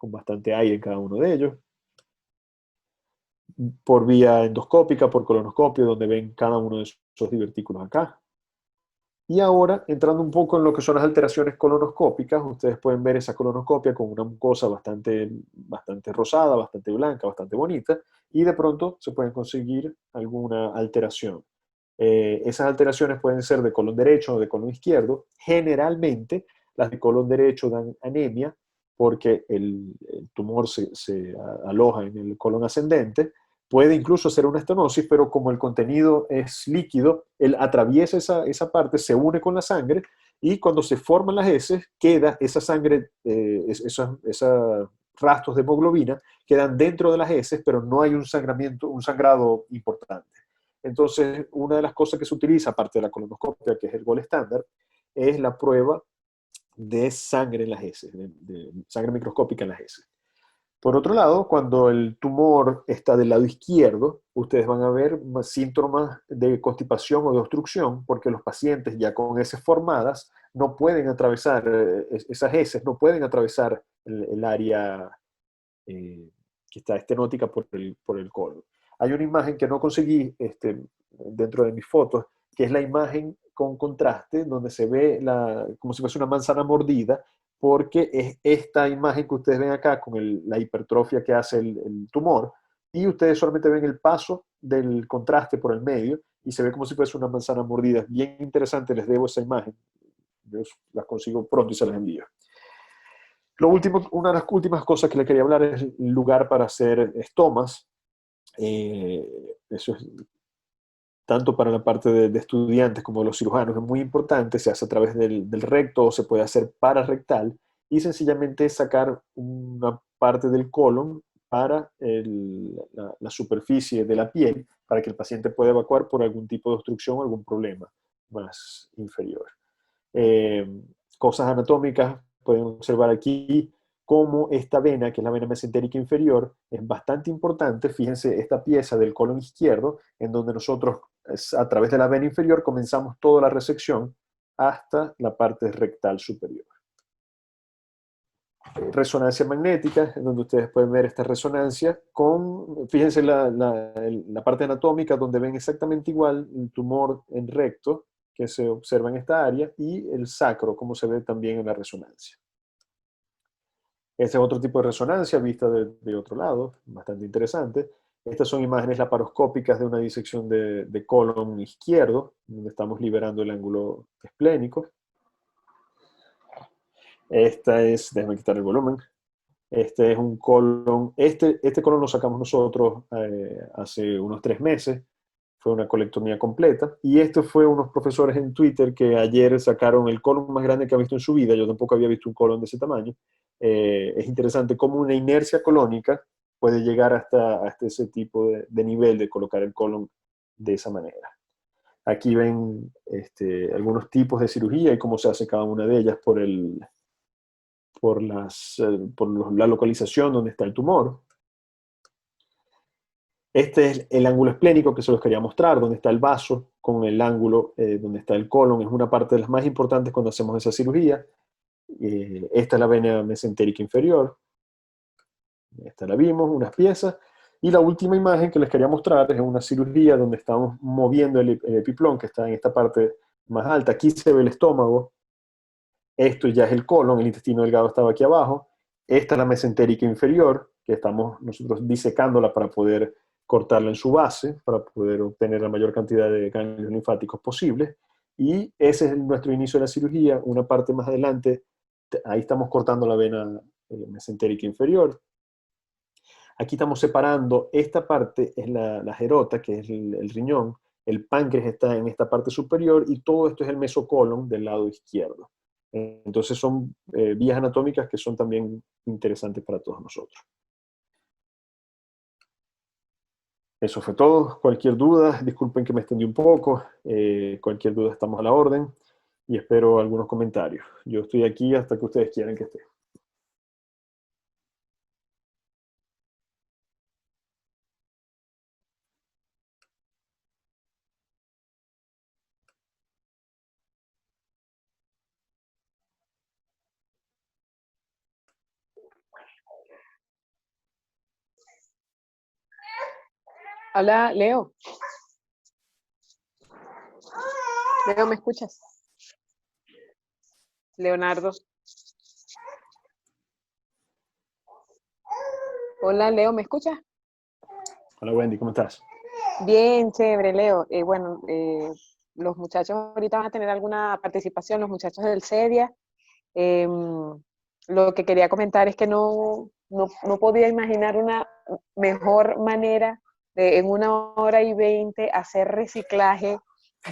con bastante aire en cada uno de ellos, por vía endoscópica, por colonoscopio, donde ven cada uno de esos divertículos acá. Y ahora, entrando un poco en lo que son las alteraciones colonoscópicas, ustedes pueden ver esa colonoscopia con una mucosa bastante rosada, bastante blanca, bastante bonita, y de pronto se pueden conseguir alguna alteración. Esas alteraciones pueden ser de colon derecho o de colon izquierdo. Generalmente, las de colon derecho dan anemia porque el tumor se aloja en el colon ascendente. Puede incluso ser una estenosis, pero como el contenido es líquido, él atraviesa esa parte, se une con la sangre y cuando se forman las heces, queda esa sangre, esos rastros de hemoglobina quedan dentro de las heces, pero no hay un sangrado importante. Entonces, una de las cosas que se utiliza, aparte de la colonoscopia, que es el gol estándar, es la prueba de sangre en las heces, de sangre microscópica en las heces. Por otro lado, cuando el tumor está del lado izquierdo, ustedes van a ver síntomas de constipación o de obstrucción, porque los pacientes ya con heces formadas no pueden atravesar, esas heces no pueden atravesar el área que está estenótica por el colon. Hay una imagen que no conseguí dentro de mis fotos, que es la imagen con contraste, donde se ve como si fuese una manzana mordida, porque es esta imagen que ustedes ven acá con la hipertrofia que hace el tumor, y ustedes solamente ven el paso del contraste por el medio, y se ve como si fuese una manzana mordida. Bien interesante, les debo esa imagen. Yo las consigo pronto y se las envío. Una de las últimas cosas que le quería hablar es el lugar para hacer estomas. Eso es tanto para la parte de estudiantes como de los cirujanos, es muy importante. Se hace a través del recto o se puede hacer pararectal y sencillamente sacar una parte del colon para la superficie de la piel para que el paciente pueda evacuar por algún tipo de obstrucción o algún problema más inferior. Eh, Cosas anatómicas, pueden observar aquí cómo esta vena, que es la vena mesentérica inferior, es bastante importante. Fíjense esta pieza del colon izquierdo, en donde nosotros a través de la vena inferior comenzamos toda la resección hasta la parte rectal superior. Resonancia magnética, en donde ustedes pueden ver esta resonancia fíjense la parte anatómica donde ven exactamente igual el tumor en recto que se observa en esta área y el sacro, como se ve también en la resonancia. Este es otro tipo de resonancia vista de otro lado, bastante interesante. Estas son imágenes laparoscópicas de una disección de colon izquierdo, donde estamos liberando el ángulo esplénico. Déjame quitar el volumen. Este es un colon, este colon lo sacamos nosotros hace unos 3 meses, fue una colectomía completa, y esto fue unos profesores en Twitter que ayer sacaron el colon más grande que ha visto en su vida. Yo tampoco había visto un colon de ese tamaño. Es interesante cómo una inercia colónica puede llegar hasta ese tipo de nivel de colocar el colon de esa manera. Aquí ven algunos tipos de cirugía y cómo se hace cada una de ellas por la localización donde está el tumor. Este es el ángulo esplénico que se los quería mostrar, donde está el vaso con el ángulo donde está el colon. Es una parte de las más importantes cuando hacemos esa cirugía. Esta es la vena mesentérica inferior. Esta la vimos, unas piezas. Y la última imagen que les quería mostrar es una cirugía donde estamos moviendo el epiplón, que está en esta parte más alta. Aquí se ve el estómago. Esto ya es el colon, el intestino delgado estaba aquí abajo. Esta es la mesentérica inferior, que estamos nosotros disecándola para poder cortarla en su base, para poder obtener la mayor cantidad de ganglios linfáticos posible. Y ese es nuestro inicio de la cirugía. Una parte más adelante, ahí estamos cortando la vena mesentérica inferior. Aquí estamos separando, esta parte es la gerota, que es el riñón. El páncreas está en esta parte superior y todo esto es el mesocolon del lado izquierdo. Entonces son vías anatómicas que son también interesantes para todos nosotros. Eso fue todo. Cualquier duda, disculpen que me extendí un poco. Cualquier duda estamos a la orden y espero algunos comentarios. Yo estoy aquí hasta que ustedes quieran que esté. Hola, Leo. Leo, ¿me escuchas? Leonardo. Hola, Leo, ¿me escuchas? Hola Wendy, ¿cómo estás? Bien, chévere, Leo. Los muchachos ahorita van a tener alguna participación, los muchachos del CEDIA. Lo que quería comentar es que no podía imaginar una mejor manera de en 1 hora y 20 hacer reciclaje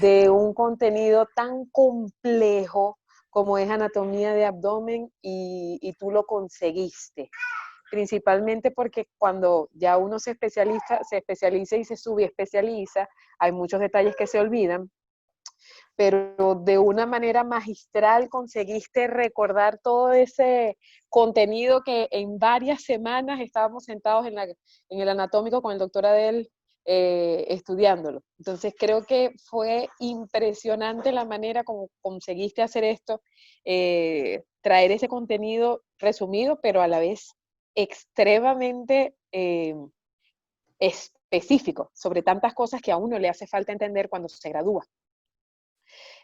de un contenido tan complejo como es anatomía de abdomen y tú lo conseguiste. Principalmente porque cuando ya uno se especializa y se subespecializa, hay muchos detalles que se olvidan, pero de una manera magistral conseguiste recordar todo ese contenido que en varias semanas estábamos sentados en el anatómico con el doctor Adel estudiándolo. Entonces creo que fue impresionante la manera como conseguiste hacer esto, traer ese contenido resumido, pero a la vez extremadamente específico sobre tantas cosas que a uno le hace falta entender cuando se gradúa.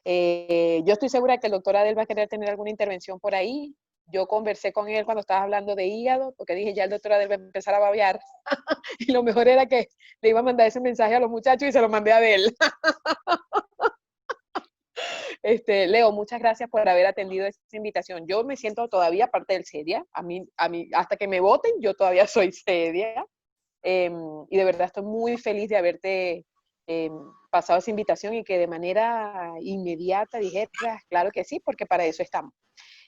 Yo estoy segura que el doctor Adel va a querer tener alguna intervención por ahí. Yo conversé con él cuando estabas hablando de hígado, porque dije, ya el doctor Adel va a empezar a babear. Y lo mejor era que le iba a mandar ese mensaje a los muchachos y se lo mandé a Adel. Leo, muchas gracias por haber atendido esta invitación. Yo me siento todavía parte del CEDIA. A mí, hasta que me voten, yo todavía soy CEDIA. Y de verdad estoy muy feliz de haberte pasado esa invitación y que de manera inmediata dijeras, claro que sí, porque para eso estamos.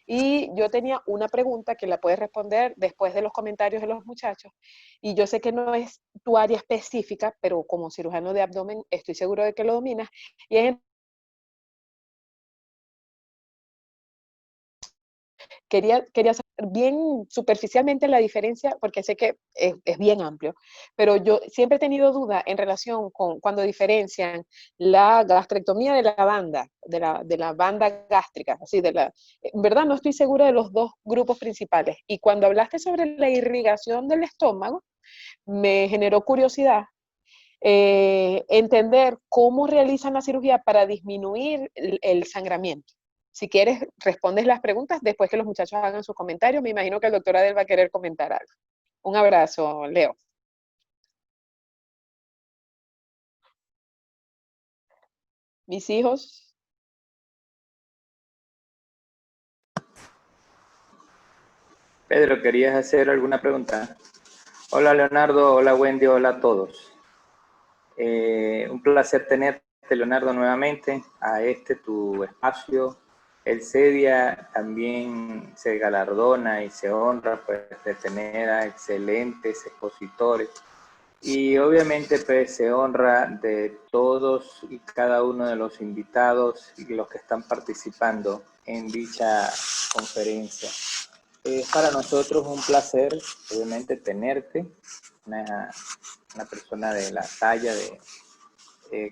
Y yo tenía una pregunta que la puedes responder después de los comentarios de los muchachos. Y yo sé que no es tu área específica, pero como cirujano de abdomen estoy seguro de que lo dominas. Y es quería saber bien superficialmente la diferencia, porque sé que es bien amplio, pero yo siempre he tenido duda en relación con cuando diferencian la gastrectomía de la banda, de la banda gástrica, así en verdad no estoy segura de los dos grupos principales. Y cuando hablaste sobre la irrigación del estómago, me generó curiosidad entender cómo realizan la cirugía para disminuir el sangramiento. Si quieres, respondes las preguntas después que los muchachos hagan sus comentarios. Me imagino que el doctor Adel va a querer comentar algo. Un abrazo, Leo. Mis hijos. Pedro, ¿querías hacer alguna pregunta? Hola Leonardo, hola Wendy, hola a todos. Un placer tenerte, Leonardo, nuevamente a tu espacio. El CEDIA también se galardona y se honra pues, de tener a excelentes expositores. Y obviamente pues, se honra de todos y cada uno de los invitados y los que están participando en dicha conferencia. Es para nosotros un placer, obviamente, tenerte, una persona de la talla de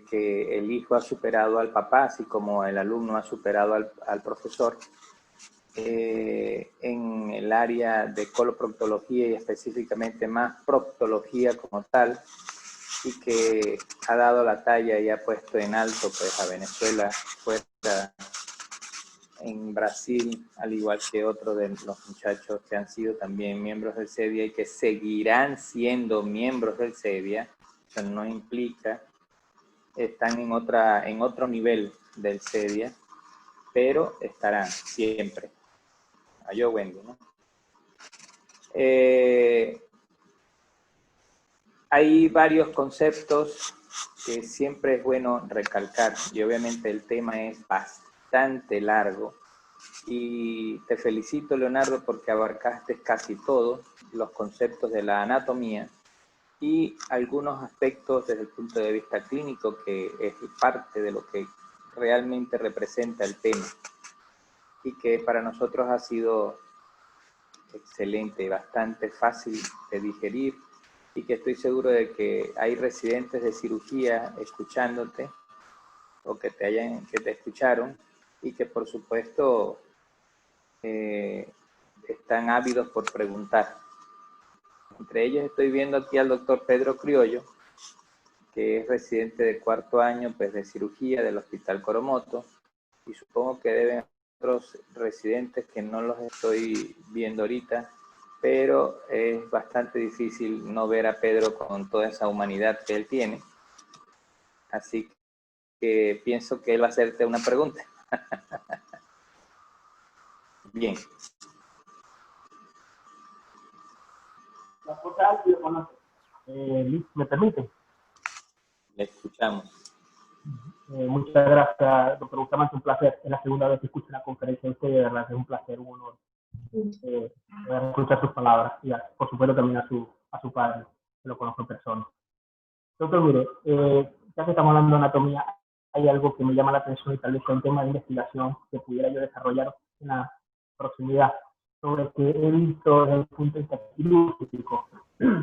que el hijo ha superado al papá, así como el alumno ha superado al profesor, en el área de coloproctología y específicamente más proctología como tal, y que ha dado la talla y ha puesto en alto pues, a Venezuela fuera en Brasil, al igual que otros de los muchachos que han sido también miembros del CEDIA y que seguirán siendo miembros del CEDIA. Eso no implica, están en otro nivel del CEDIA, pero estarán siempre. Yo, Wendy, ¿no? Hay varios conceptos que siempre es bueno recalcar y obviamente el tema es bastante largo. Y te felicito, Leonardo, porque abarcaste casi todos los conceptos de la anatomía y algunos aspectos desde el punto de vista clínico que es parte de lo que realmente representa el tema y que para nosotros ha sido excelente, bastante fácil de digerir y que estoy seguro de que hay residentes de cirugía escuchándote o que te escucharon y que por supuesto están ávidos por preguntar. Entre ellos estoy viendo aquí al doctor Pedro Criollo, que es residente de 4º año pues, de cirugía del Hospital Coromoto, y supongo que deben otros residentes que no los estoy viendo ahorita, pero es bastante difícil no ver a Pedro con toda esa humanidad que él tiene. Así que pienso que él va a hacerte una pregunta. Bien. La otra, si lo conoce. ¿Me permite? Le escuchamos. Muchas gracias, doctor Bustamante, un placer. Es la segunda vez que escucho una conferencia de usted, de verdad es un placer, un honor escuchar sus palabras y por supuesto también a su padre, que lo conozco en persona. Doctor, mire, ya que estamos hablando de anatomía, hay algo que me llama la atención y tal vez sea un tema de investigación que pudiera yo desarrollar en la proximidad, sobre que he visto desde el punto de vista quirúrgico,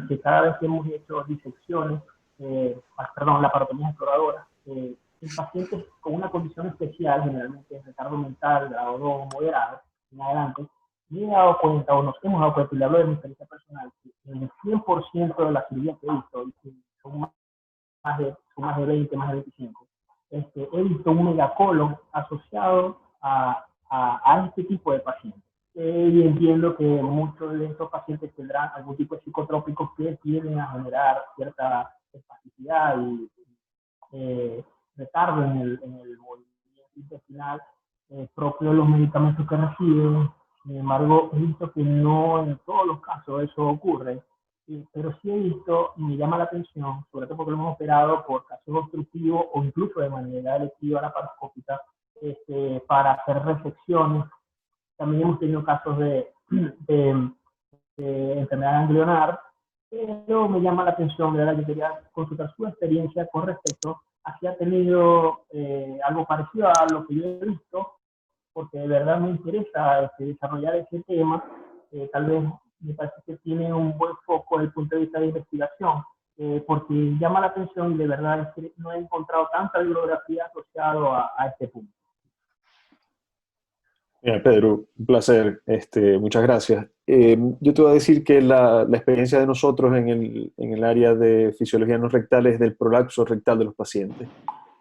que cada vez que hemos hecho disecciones, laparotomías exploradoras, en pacientes con una condición especial, generalmente retardo mental, grado 2 moderado, en adelante, me he dado cuenta, o nos hemos dado cuenta, y le hablo de mi experiencia personal, que en el 100% de las cirugías que he visto, y que son más de 20, más de 25, he visto un megacolon asociado a este tipo de pacientes. Y entiendo que muchos de estos pacientes tendrán algún tipo de psicotrópicos que tienden a generar cierta espasticidad y retardo en el movimiento intestinal propio de los medicamentos que reciben. Sin embargo, he visto que no en todos los casos eso ocurre, pero sí he visto, y me llama la atención, sobre todo porque lo hemos operado por casos obstructivos o incluso de manera electiva laparoscópica, para hacer resecciones. También hemos tenido casos de enfermedad ganglionar, pero me llama la atención, ¿verdad? Yo quería consultar su experiencia con respecto a si ha tenido algo parecido a lo que yo he visto, porque de verdad me interesa desarrollar ese tema. Tal vez me parece que tiene un buen foco desde el punto de vista de investigación, porque llama la atención y de verdad es que no he encontrado tanta bibliografía asociada a este punto. Pedro, un placer, muchas gracias. Yo te voy a decir que la experiencia de nosotros en el área de fisiología no rectal es del prolapso rectal de los pacientes.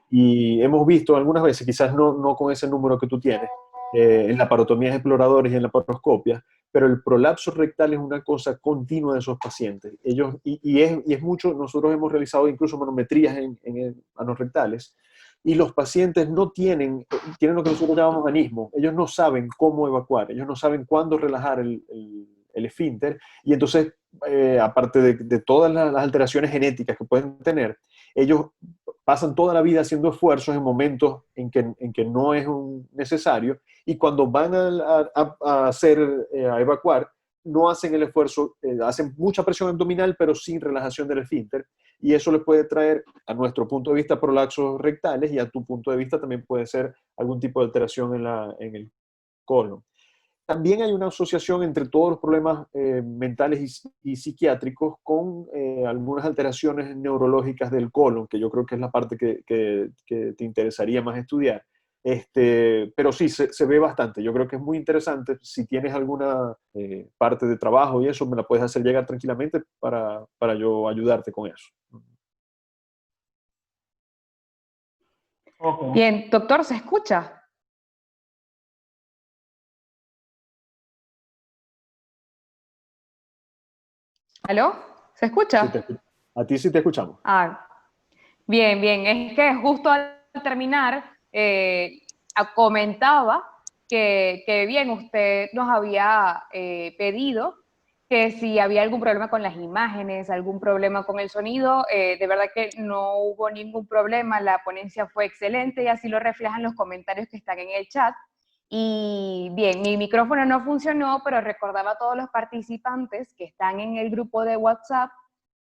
Y hemos visto algunas veces, quizás no con ese número que tú tienes, en laparotomías exploradoras y en laparoscopias, pero el prolapso rectal es una cosa continua de esos pacientes. Y es mucho, nosotros hemos realizado incluso manometrías en anorrectales, y los pacientes no tienen lo que nosotros llamamos anismo. Ellos no saben cómo evacuar, ellos no saben cuándo relajar el esfínter, y entonces, aparte de todas las alteraciones genéticas que pueden tener, ellos pasan toda la vida haciendo esfuerzos en momentos en que no es necesario, y cuando van a evacuar, no hacen el esfuerzo, hacen mucha presión abdominal, pero sin relajación del esfínter, y eso les puede traer, a nuestro punto de vista, prolapsos rectales, y a tu punto de vista también puede ser algún tipo de alteración en el colon. También hay una asociación entre todos los problemas mentales y psiquiátricos con algunas alteraciones neurológicas del colon, que yo creo que es la parte que te interesaría más estudiar. Pero sí, se ve bastante. Yo creo que es muy interesante. Si tienes alguna parte de trabajo y eso, me la puedes hacer llegar tranquilamente para yo ayudarte con eso. Okay. Bien, doctor, ¿se escucha? ¿Aló? ¿Se escucha? Sí, a ti sí te escuchamos. Bien, bien. Es que justo al terminar comentaba que bien, usted nos había pedido que si había algún problema con las imágenes, algún problema con el sonido. De verdad que no hubo ningún problema, la ponencia fue excelente y así lo reflejan los comentarios que están en el chat. Y bien, mi micrófono no funcionó, pero recordaba a todos los participantes que están en el grupo de WhatsApp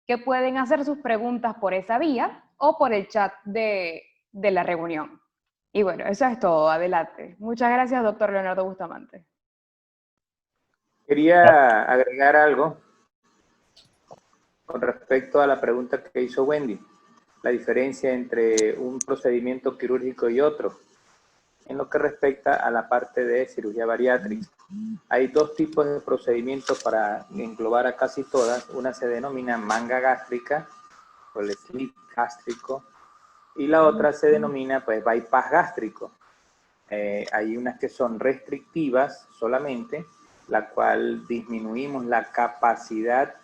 que pueden hacer sus preguntas por esa vía o por el chat de la reunión. Y bueno, eso es todo. Adelante. Muchas gracias, doctor Leonardo Bustamante. Quería agregar algo con respecto a la pregunta que hizo Wendy, la diferencia entre un procedimiento quirúrgico y otro. En lo que respecta a la parte de cirugía bariátrica, hay dos tipos de procedimientos para englobar a casi todas. Una se denomina manga gástrica o el slip gástrico, y la otra se denomina pues bypass gástrico. Hay unas que son restrictivas solamente, la cual disminuimos la capacidad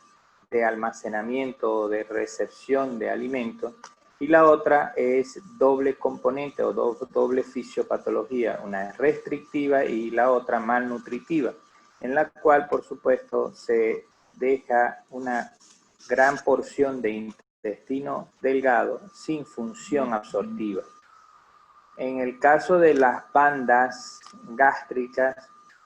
de almacenamiento o de recepción de alimentos, y la otra es doble componente o doble fisiopatología, una es restrictiva y la otra malnutritiva, en la cual por supuesto se deja una gran porción de intestino delgado sin función absortiva. En el caso de las bandas gástricas,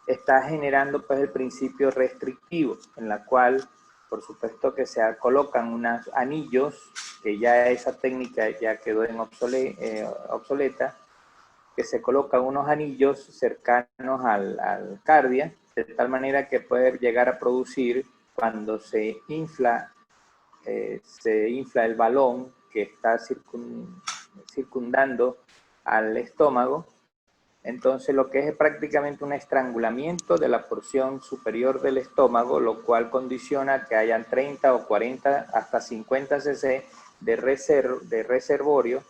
está generando pues el principio restrictivo, en la cual por supuesto que se colocan unos anillos, que ya esa técnica ya quedó en obsoleta, que se colocan unos anillos cercanos al cardia, de tal manera que puede llegar a producir, cuando se infla el balón que está circundando al estómago, entonces lo que es prácticamente un estrangulamiento de la porción superior del estómago, lo cual condiciona que hayan 30 o 40 hasta 50 cc de reservorio,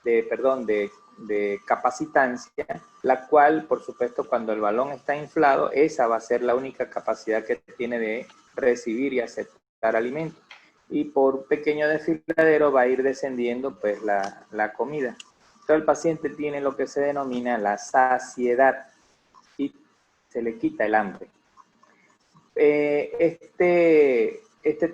de capacitancia, la cual, por supuesto, cuando el balón está inflado, esa va a ser la única capacidad que tiene de recibir y aceptar alimentos. Y por un pequeño desfiladero va a ir descendiendo pues la comida. Entonces el paciente tiene lo que se denomina la saciedad y se le quita el hambre. Este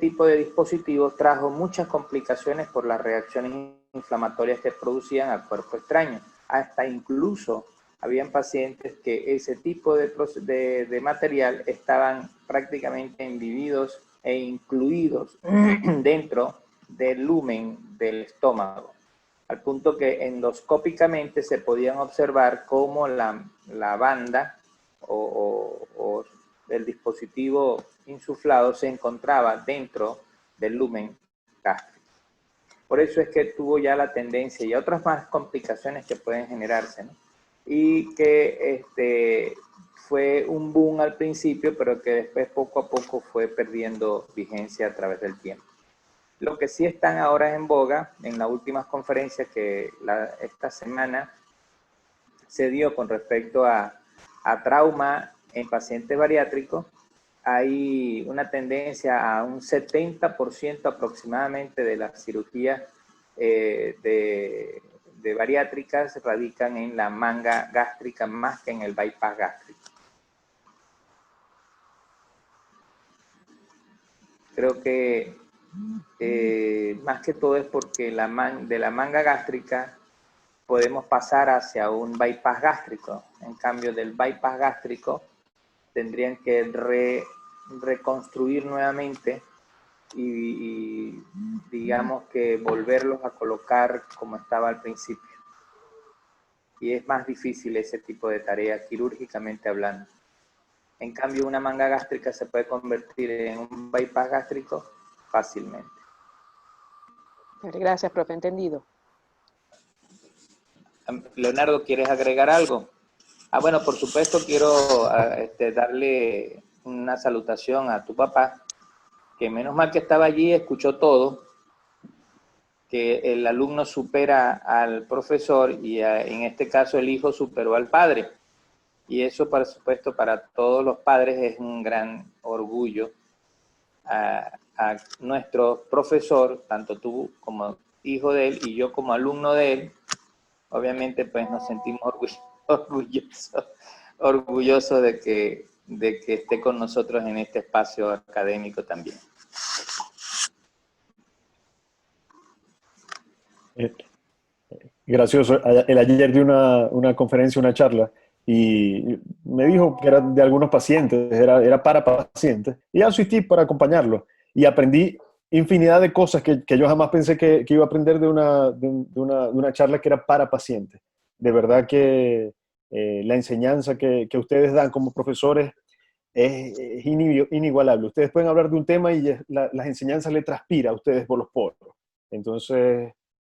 tipo de dispositivos trajo muchas complicaciones por las reacciones inflamatorias que producían al cuerpo extraño. Hasta incluso habían pacientes que ese tipo de material estaban prácticamente embebidos e incluidos dentro del lumen del estómago, al punto que endoscópicamente se podían observar cómo la banda o el dispositivo insuflado se encontraba dentro del lumen gástrico. Por eso es que tuvo ya la tendencia y otras más complicaciones que pueden generarse, ¿no? Y que fue un boom al principio, pero que después poco a poco fue perdiendo vigencia a través del tiempo. Lo que sí están ahora en boga, en las últimas conferencias que esta semana se dio con respecto a trauma en pacientes bariátricos, hay una tendencia a un 70% aproximadamente de las cirugías de bariátricas radican en la manga gástrica más que en el bypass gástrico. Creo que más que todo es porque de la manga gástrica podemos pasar hacia un bypass gástrico. En cambio, del bypass gástrico tendrían que reconstruir nuevamente y digamos que volverlos a colocar como estaba al principio. Y es más difícil ese tipo de tarea quirúrgicamente hablando. En cambio, una manga gástrica se puede convertir en un bypass gástrico fácilmente. Gracias, profe, entendido. Leonardo, ¿quieres agregar algo? Bueno, por supuesto quiero darle una salutación a tu papá, que menos mal que estaba allí, escuchó todo, que el alumno supera al profesor y en este caso el hijo superó al padre. Y eso, por supuesto, para todos los padres es un gran orgullo. A nuestro profesor, tanto tú como hijo de él y yo como alumno de él, obviamente pues nos sentimos orgullosos de que esté con nosotros en este espacio académico también. Gracioso. Ayer di una conferencia, una charla, y me dijo que era de algunos pacientes, era para pacientes, y yo asistí para acompañarlo, y aprendí infinidad de cosas que yo jamás pensé que iba a aprender de una charla que era para pacientes. De verdad que la enseñanza que ustedes dan como profesores es inigualable. Ustedes pueden hablar de un tema y las enseñanzas le transpira a ustedes por los poros. Entonces,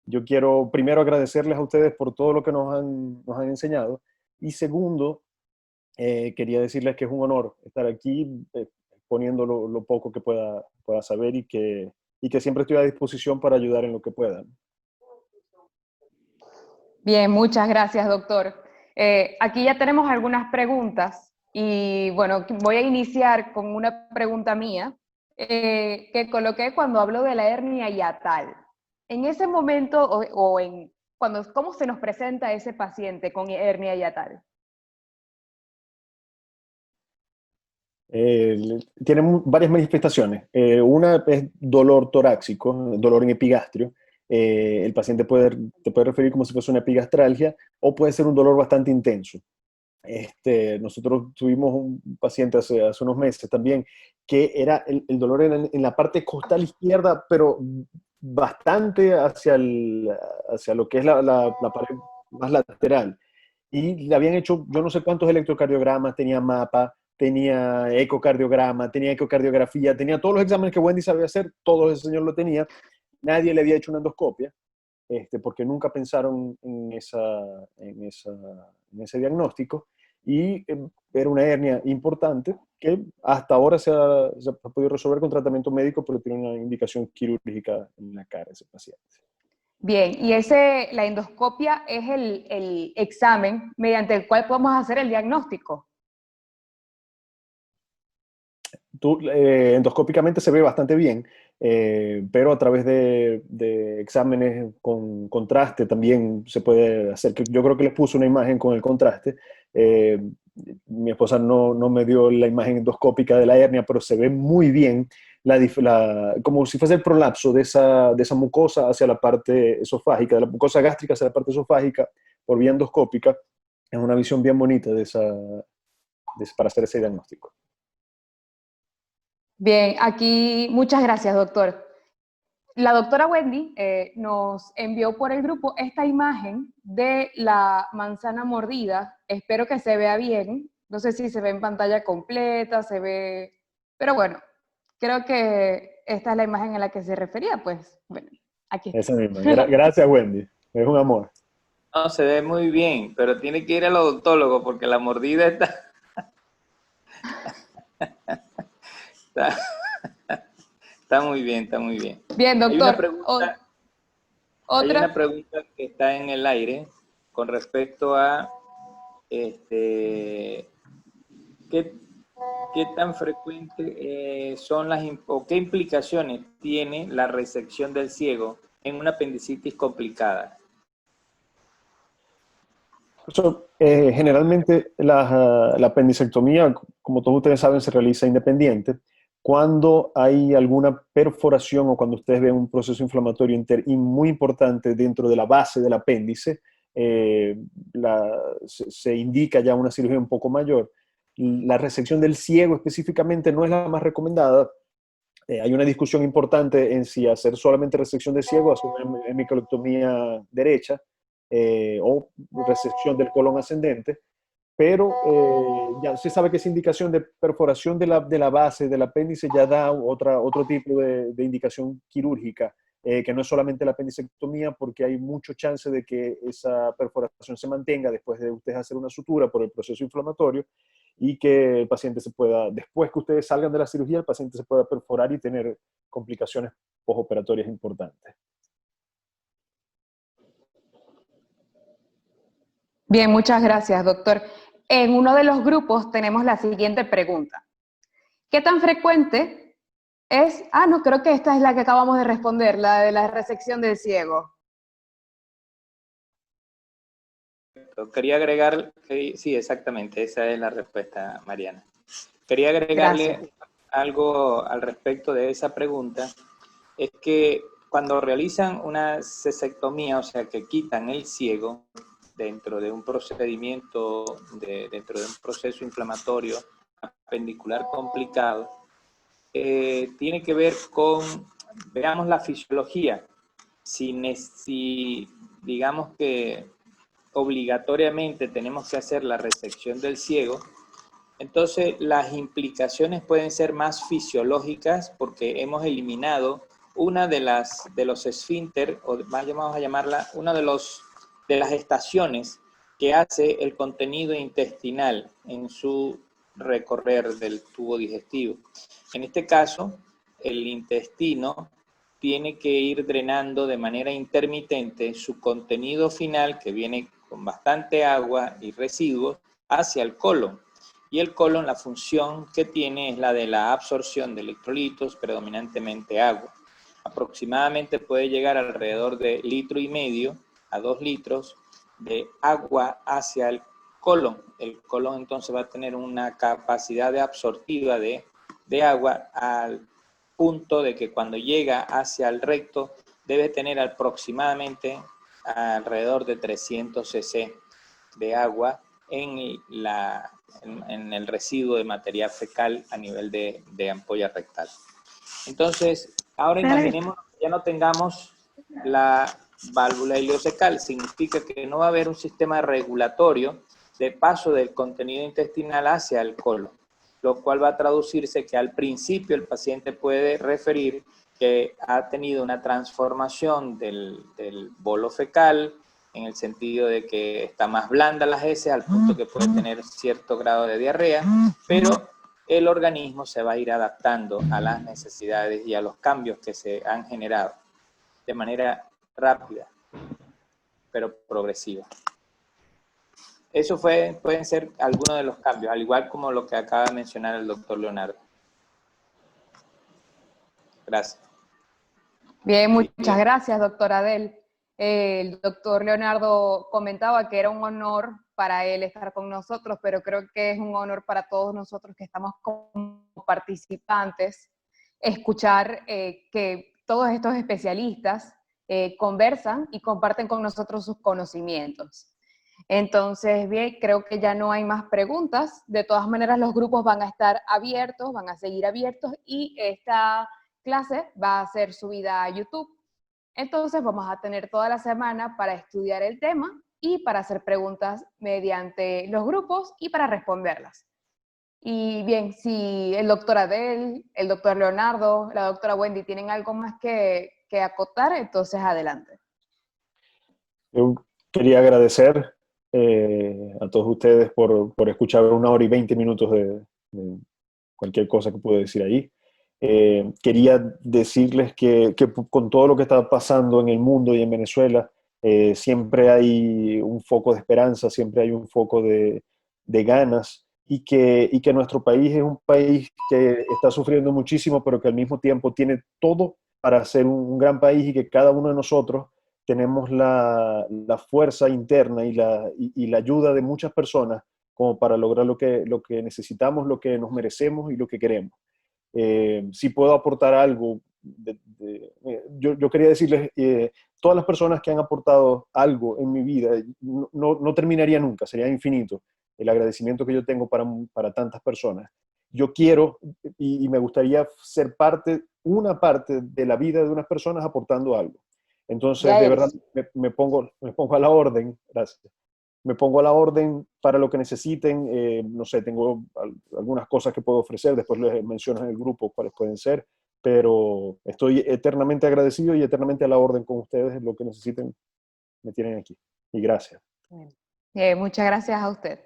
yo quiero primero agradecerles a ustedes por todo lo que nos han enseñado. Y segundo, quería decirles que es un honor estar aquí poniendo lo poco que pueda saber y que y que siempre estoy a disposición para ayudar en lo que pueda. Bien, muchas gracias, doctor. Aquí ya tenemos algunas preguntas y bueno, voy a iniciar con una pregunta mía que coloqué cuando hablo de la hernia hiatal. En ese momento ¿cómo se nos presenta ese paciente con hernia hiatal? Tiene varias manifestaciones. Una es dolor torácico, dolor en epigastrio. El paciente te puede referir como si fuese una epigastralgia o puede ser un dolor bastante intenso. Nosotros tuvimos un paciente hace unos meses también que era el dolor en la parte costal izquierda, pero bastante hacia lo que es la pared más lateral. Y le habían hecho yo no sé cuántos electrocardiogramas, tenía mapa, tenía ecocardiograma, tenía ecocardiografía, tenía todos los exámenes que Wendy sabía hacer, todo ese señor lo tenía. Nadie le había hecho una endoscopia, porque nunca pensaron en ese diagnóstico, y era una hernia importante que hasta ahora se ha podido resolver con tratamiento médico, pero tiene una indicación quirúrgica en la cara de ese paciente. Bien, y la endoscopia es el examen mediante el cual podemos hacer el diagnóstico. Endoscópicamente se ve bastante bien, pero a través de exámenes con contraste también se puede hacer. Yo creo que les puse una imagen con el contraste. Mi esposa no me dio la imagen endoscópica de la hernia, pero se ve muy bien como si fuese el prolapso de esa mucosa hacia la parte esofágica, de la mucosa gástrica hacia la parte esofágica por vía endoscópica. Es una visión bien bonita para hacer ese diagnóstico. Bien, aquí muchas gracias, doctor. La doctora Wendy nos envió por el grupo esta imagen de la manzana mordida. Espero que se vea bien. No sé si se ve en pantalla completa, se ve... Pero bueno, creo que esta es la imagen a la que se refería, pues. Bueno, aquí está. Esa misma. Gracias, Wendy. Es un amor. No, se ve muy bien, pero tiene que ir al odontólogo porque la mordida está muy bien, está muy bien. Bien, doctor. Hay una pregunta que está en el aire con respecto a ¿qué tan frecuente son o qué implicaciones tiene la resección del ciego en una apendicitis complicada? Generalmente la apendicectomía, como todos ustedes saben, se realiza independiente. Cuando hay alguna perforación o cuando ustedes ven un proceso inflamatorio muy importante dentro de la base del apéndice, se indica ya una cirugía un poco mayor. La resección del ciego específicamente no es la más recomendada. Hay una discusión importante en si hacer solamente resección del ciego, hacer una hemicolectomía derecha, o resección del colon ascendente, pero ya se sabe que esa indicación de perforación de la base del apéndice ya da otro tipo de indicación quirúrgica, que no es solamente la apendicectomía, porque hay mucho chance de que esa perforación se mantenga después de ustedes hacer una sutura por el proceso inflamatorio, y que el paciente después que ustedes salgan de la cirugía, el paciente se pueda perforar y tener complicaciones postoperatorias importantes. Bien, muchas gracias, doctor. En uno de los grupos tenemos la siguiente pregunta. ¿Qué tan frecuente es? No, creo que esta es la que acabamos de responder, la de la resección del ciego. Quería agregar, sí, exactamente, esa es la respuesta, Mariana. Quería agregarle algo al respecto de esa pregunta, es que cuando realizan una cesectomía, o sea, que quitan el ciego dentro de un procedimiento, dentro de un proceso inflamatorio apendicular complicado, tiene que ver con, veamos la fisiología, si digamos que obligatoriamente tenemos que hacer la resección del ciego, entonces las implicaciones pueden ser más fisiológicas porque hemos eliminado una de los esfínter, o vamos a llamarla, una de las estaciones que hace el contenido intestinal en su recorrer del tubo digestivo. En este caso, el intestino tiene que ir drenando de manera intermitente su contenido final, que viene con bastante agua y residuos, hacia el colon. Y el colon, la función que tiene es la de la absorción de electrolitos, predominantemente agua. Aproximadamente puede llegar alrededor de 1,5 litros a 2 litros de agua hacia el colon. El colon entonces va a tener una capacidad de absortiva de agua al punto de que cuando llega hacia el recto debe tener aproximadamente alrededor de 300 cc de agua en el residuo de material fecal a nivel de ampolla rectal. Entonces, ahora imaginemos que ya no tengamos la válvula ileocecal, significa que no va a haber un sistema regulatorio de paso del contenido intestinal hacia el colon, lo cual va a traducirse que al principio el paciente puede referir que ha tenido una transformación del bolo fecal, en el sentido de que está más blanda las heces al punto que puede tener cierto grado de diarrea, pero el organismo se va a ir adaptando a las necesidades y a los cambios que se han generado de manera rápida, pero progresiva. Eso pueden ser algunos de los cambios, al igual como lo que acaba de mencionar el doctor Leonardo. Gracias. Bien, muchas gracias, doctora Adel. El doctor Leonardo comentaba que era un honor para él estar con nosotros, pero creo que es un honor para todos nosotros que estamos como participantes, escuchar que todos estos especialistas conversan y comparten con nosotros sus conocimientos. Entonces, bien, creo que ya no hay más preguntas. De todas maneras, los grupos van a estar abiertos, van a seguir abiertos y esta clase va a ser subida a YouTube. Entonces vamos a tener toda la semana para estudiar el tema y para hacer preguntas mediante los grupos y para responderlas. Y bien, si el doctor Adel, el doctor Leonardo, la doctora Wendy tienen algo más que acotar, entonces adelante. Yo quería agradecer a todos ustedes por escuchar 1 hora y 20 minutos de cualquier cosa que pude decir ahí. Quería decirles que con todo lo que está pasando en el mundo y en Venezuela, siempre hay un foco de esperanza, siempre hay un foco de ganas, y que nuestro país es un país que está sufriendo muchísimo, pero que al mismo tiempo tiene todo para ser un gran país, y que cada uno de nosotros tenemos la fuerza interna y la ayuda de muchas personas como para lograr lo que necesitamos, lo que nos merecemos y lo que queremos. Si puedo aportar algo, yo quería decirles, todas las personas que han aportado algo en mi vida, no terminaría nunca, sería infinito el agradecimiento que yo tengo para tantas personas. Yo quiero y me gustaría ser una parte de la vida de unas personas aportando algo. Entonces, de verdad, me pongo a la orden, gracias. Me pongo a la orden para lo que necesiten. No sé, tengo algunas cosas que puedo ofrecer, después les menciono en el grupo cuáles pueden ser, pero estoy eternamente agradecido y eternamente a la orden con ustedes. Lo que necesiten, me tienen aquí. Y gracias. Muchas gracias a usted.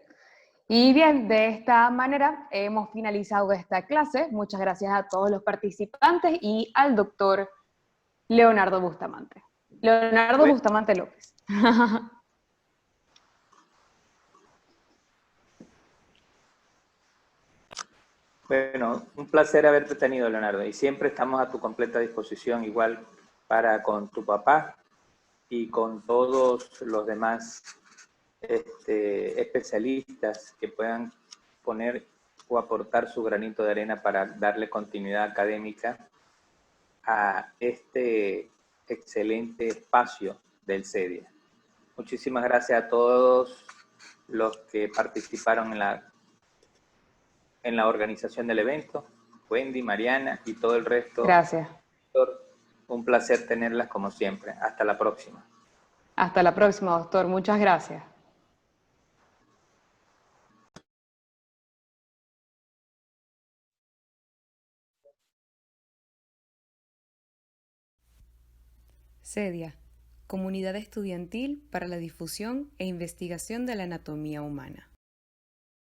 Y bien, de esta manera hemos finalizado esta clase. Muchas gracias a todos los participantes y al doctor Leonardo Bustamante. Leonardo Bustamante López. Bueno, un placer haberte tenido, Leonardo, y siempre estamos a tu completa disposición, igual para con tu papá y con todos los demás especialistas que puedan poner o aportar su granito de arena para darle continuidad académica a este excelente espacio del CEDIA. Muchísimas gracias a todos los que participaron en la organización del evento, Wendy, Mariana y todo el resto. Gracias. Un placer tenerlas como siempre. Hasta la próxima. Hasta la próxima, doctor. Muchas gracias. CEDIA, Comunidad Estudiantil para la Difusión e Investigación de la Anatomía Humana.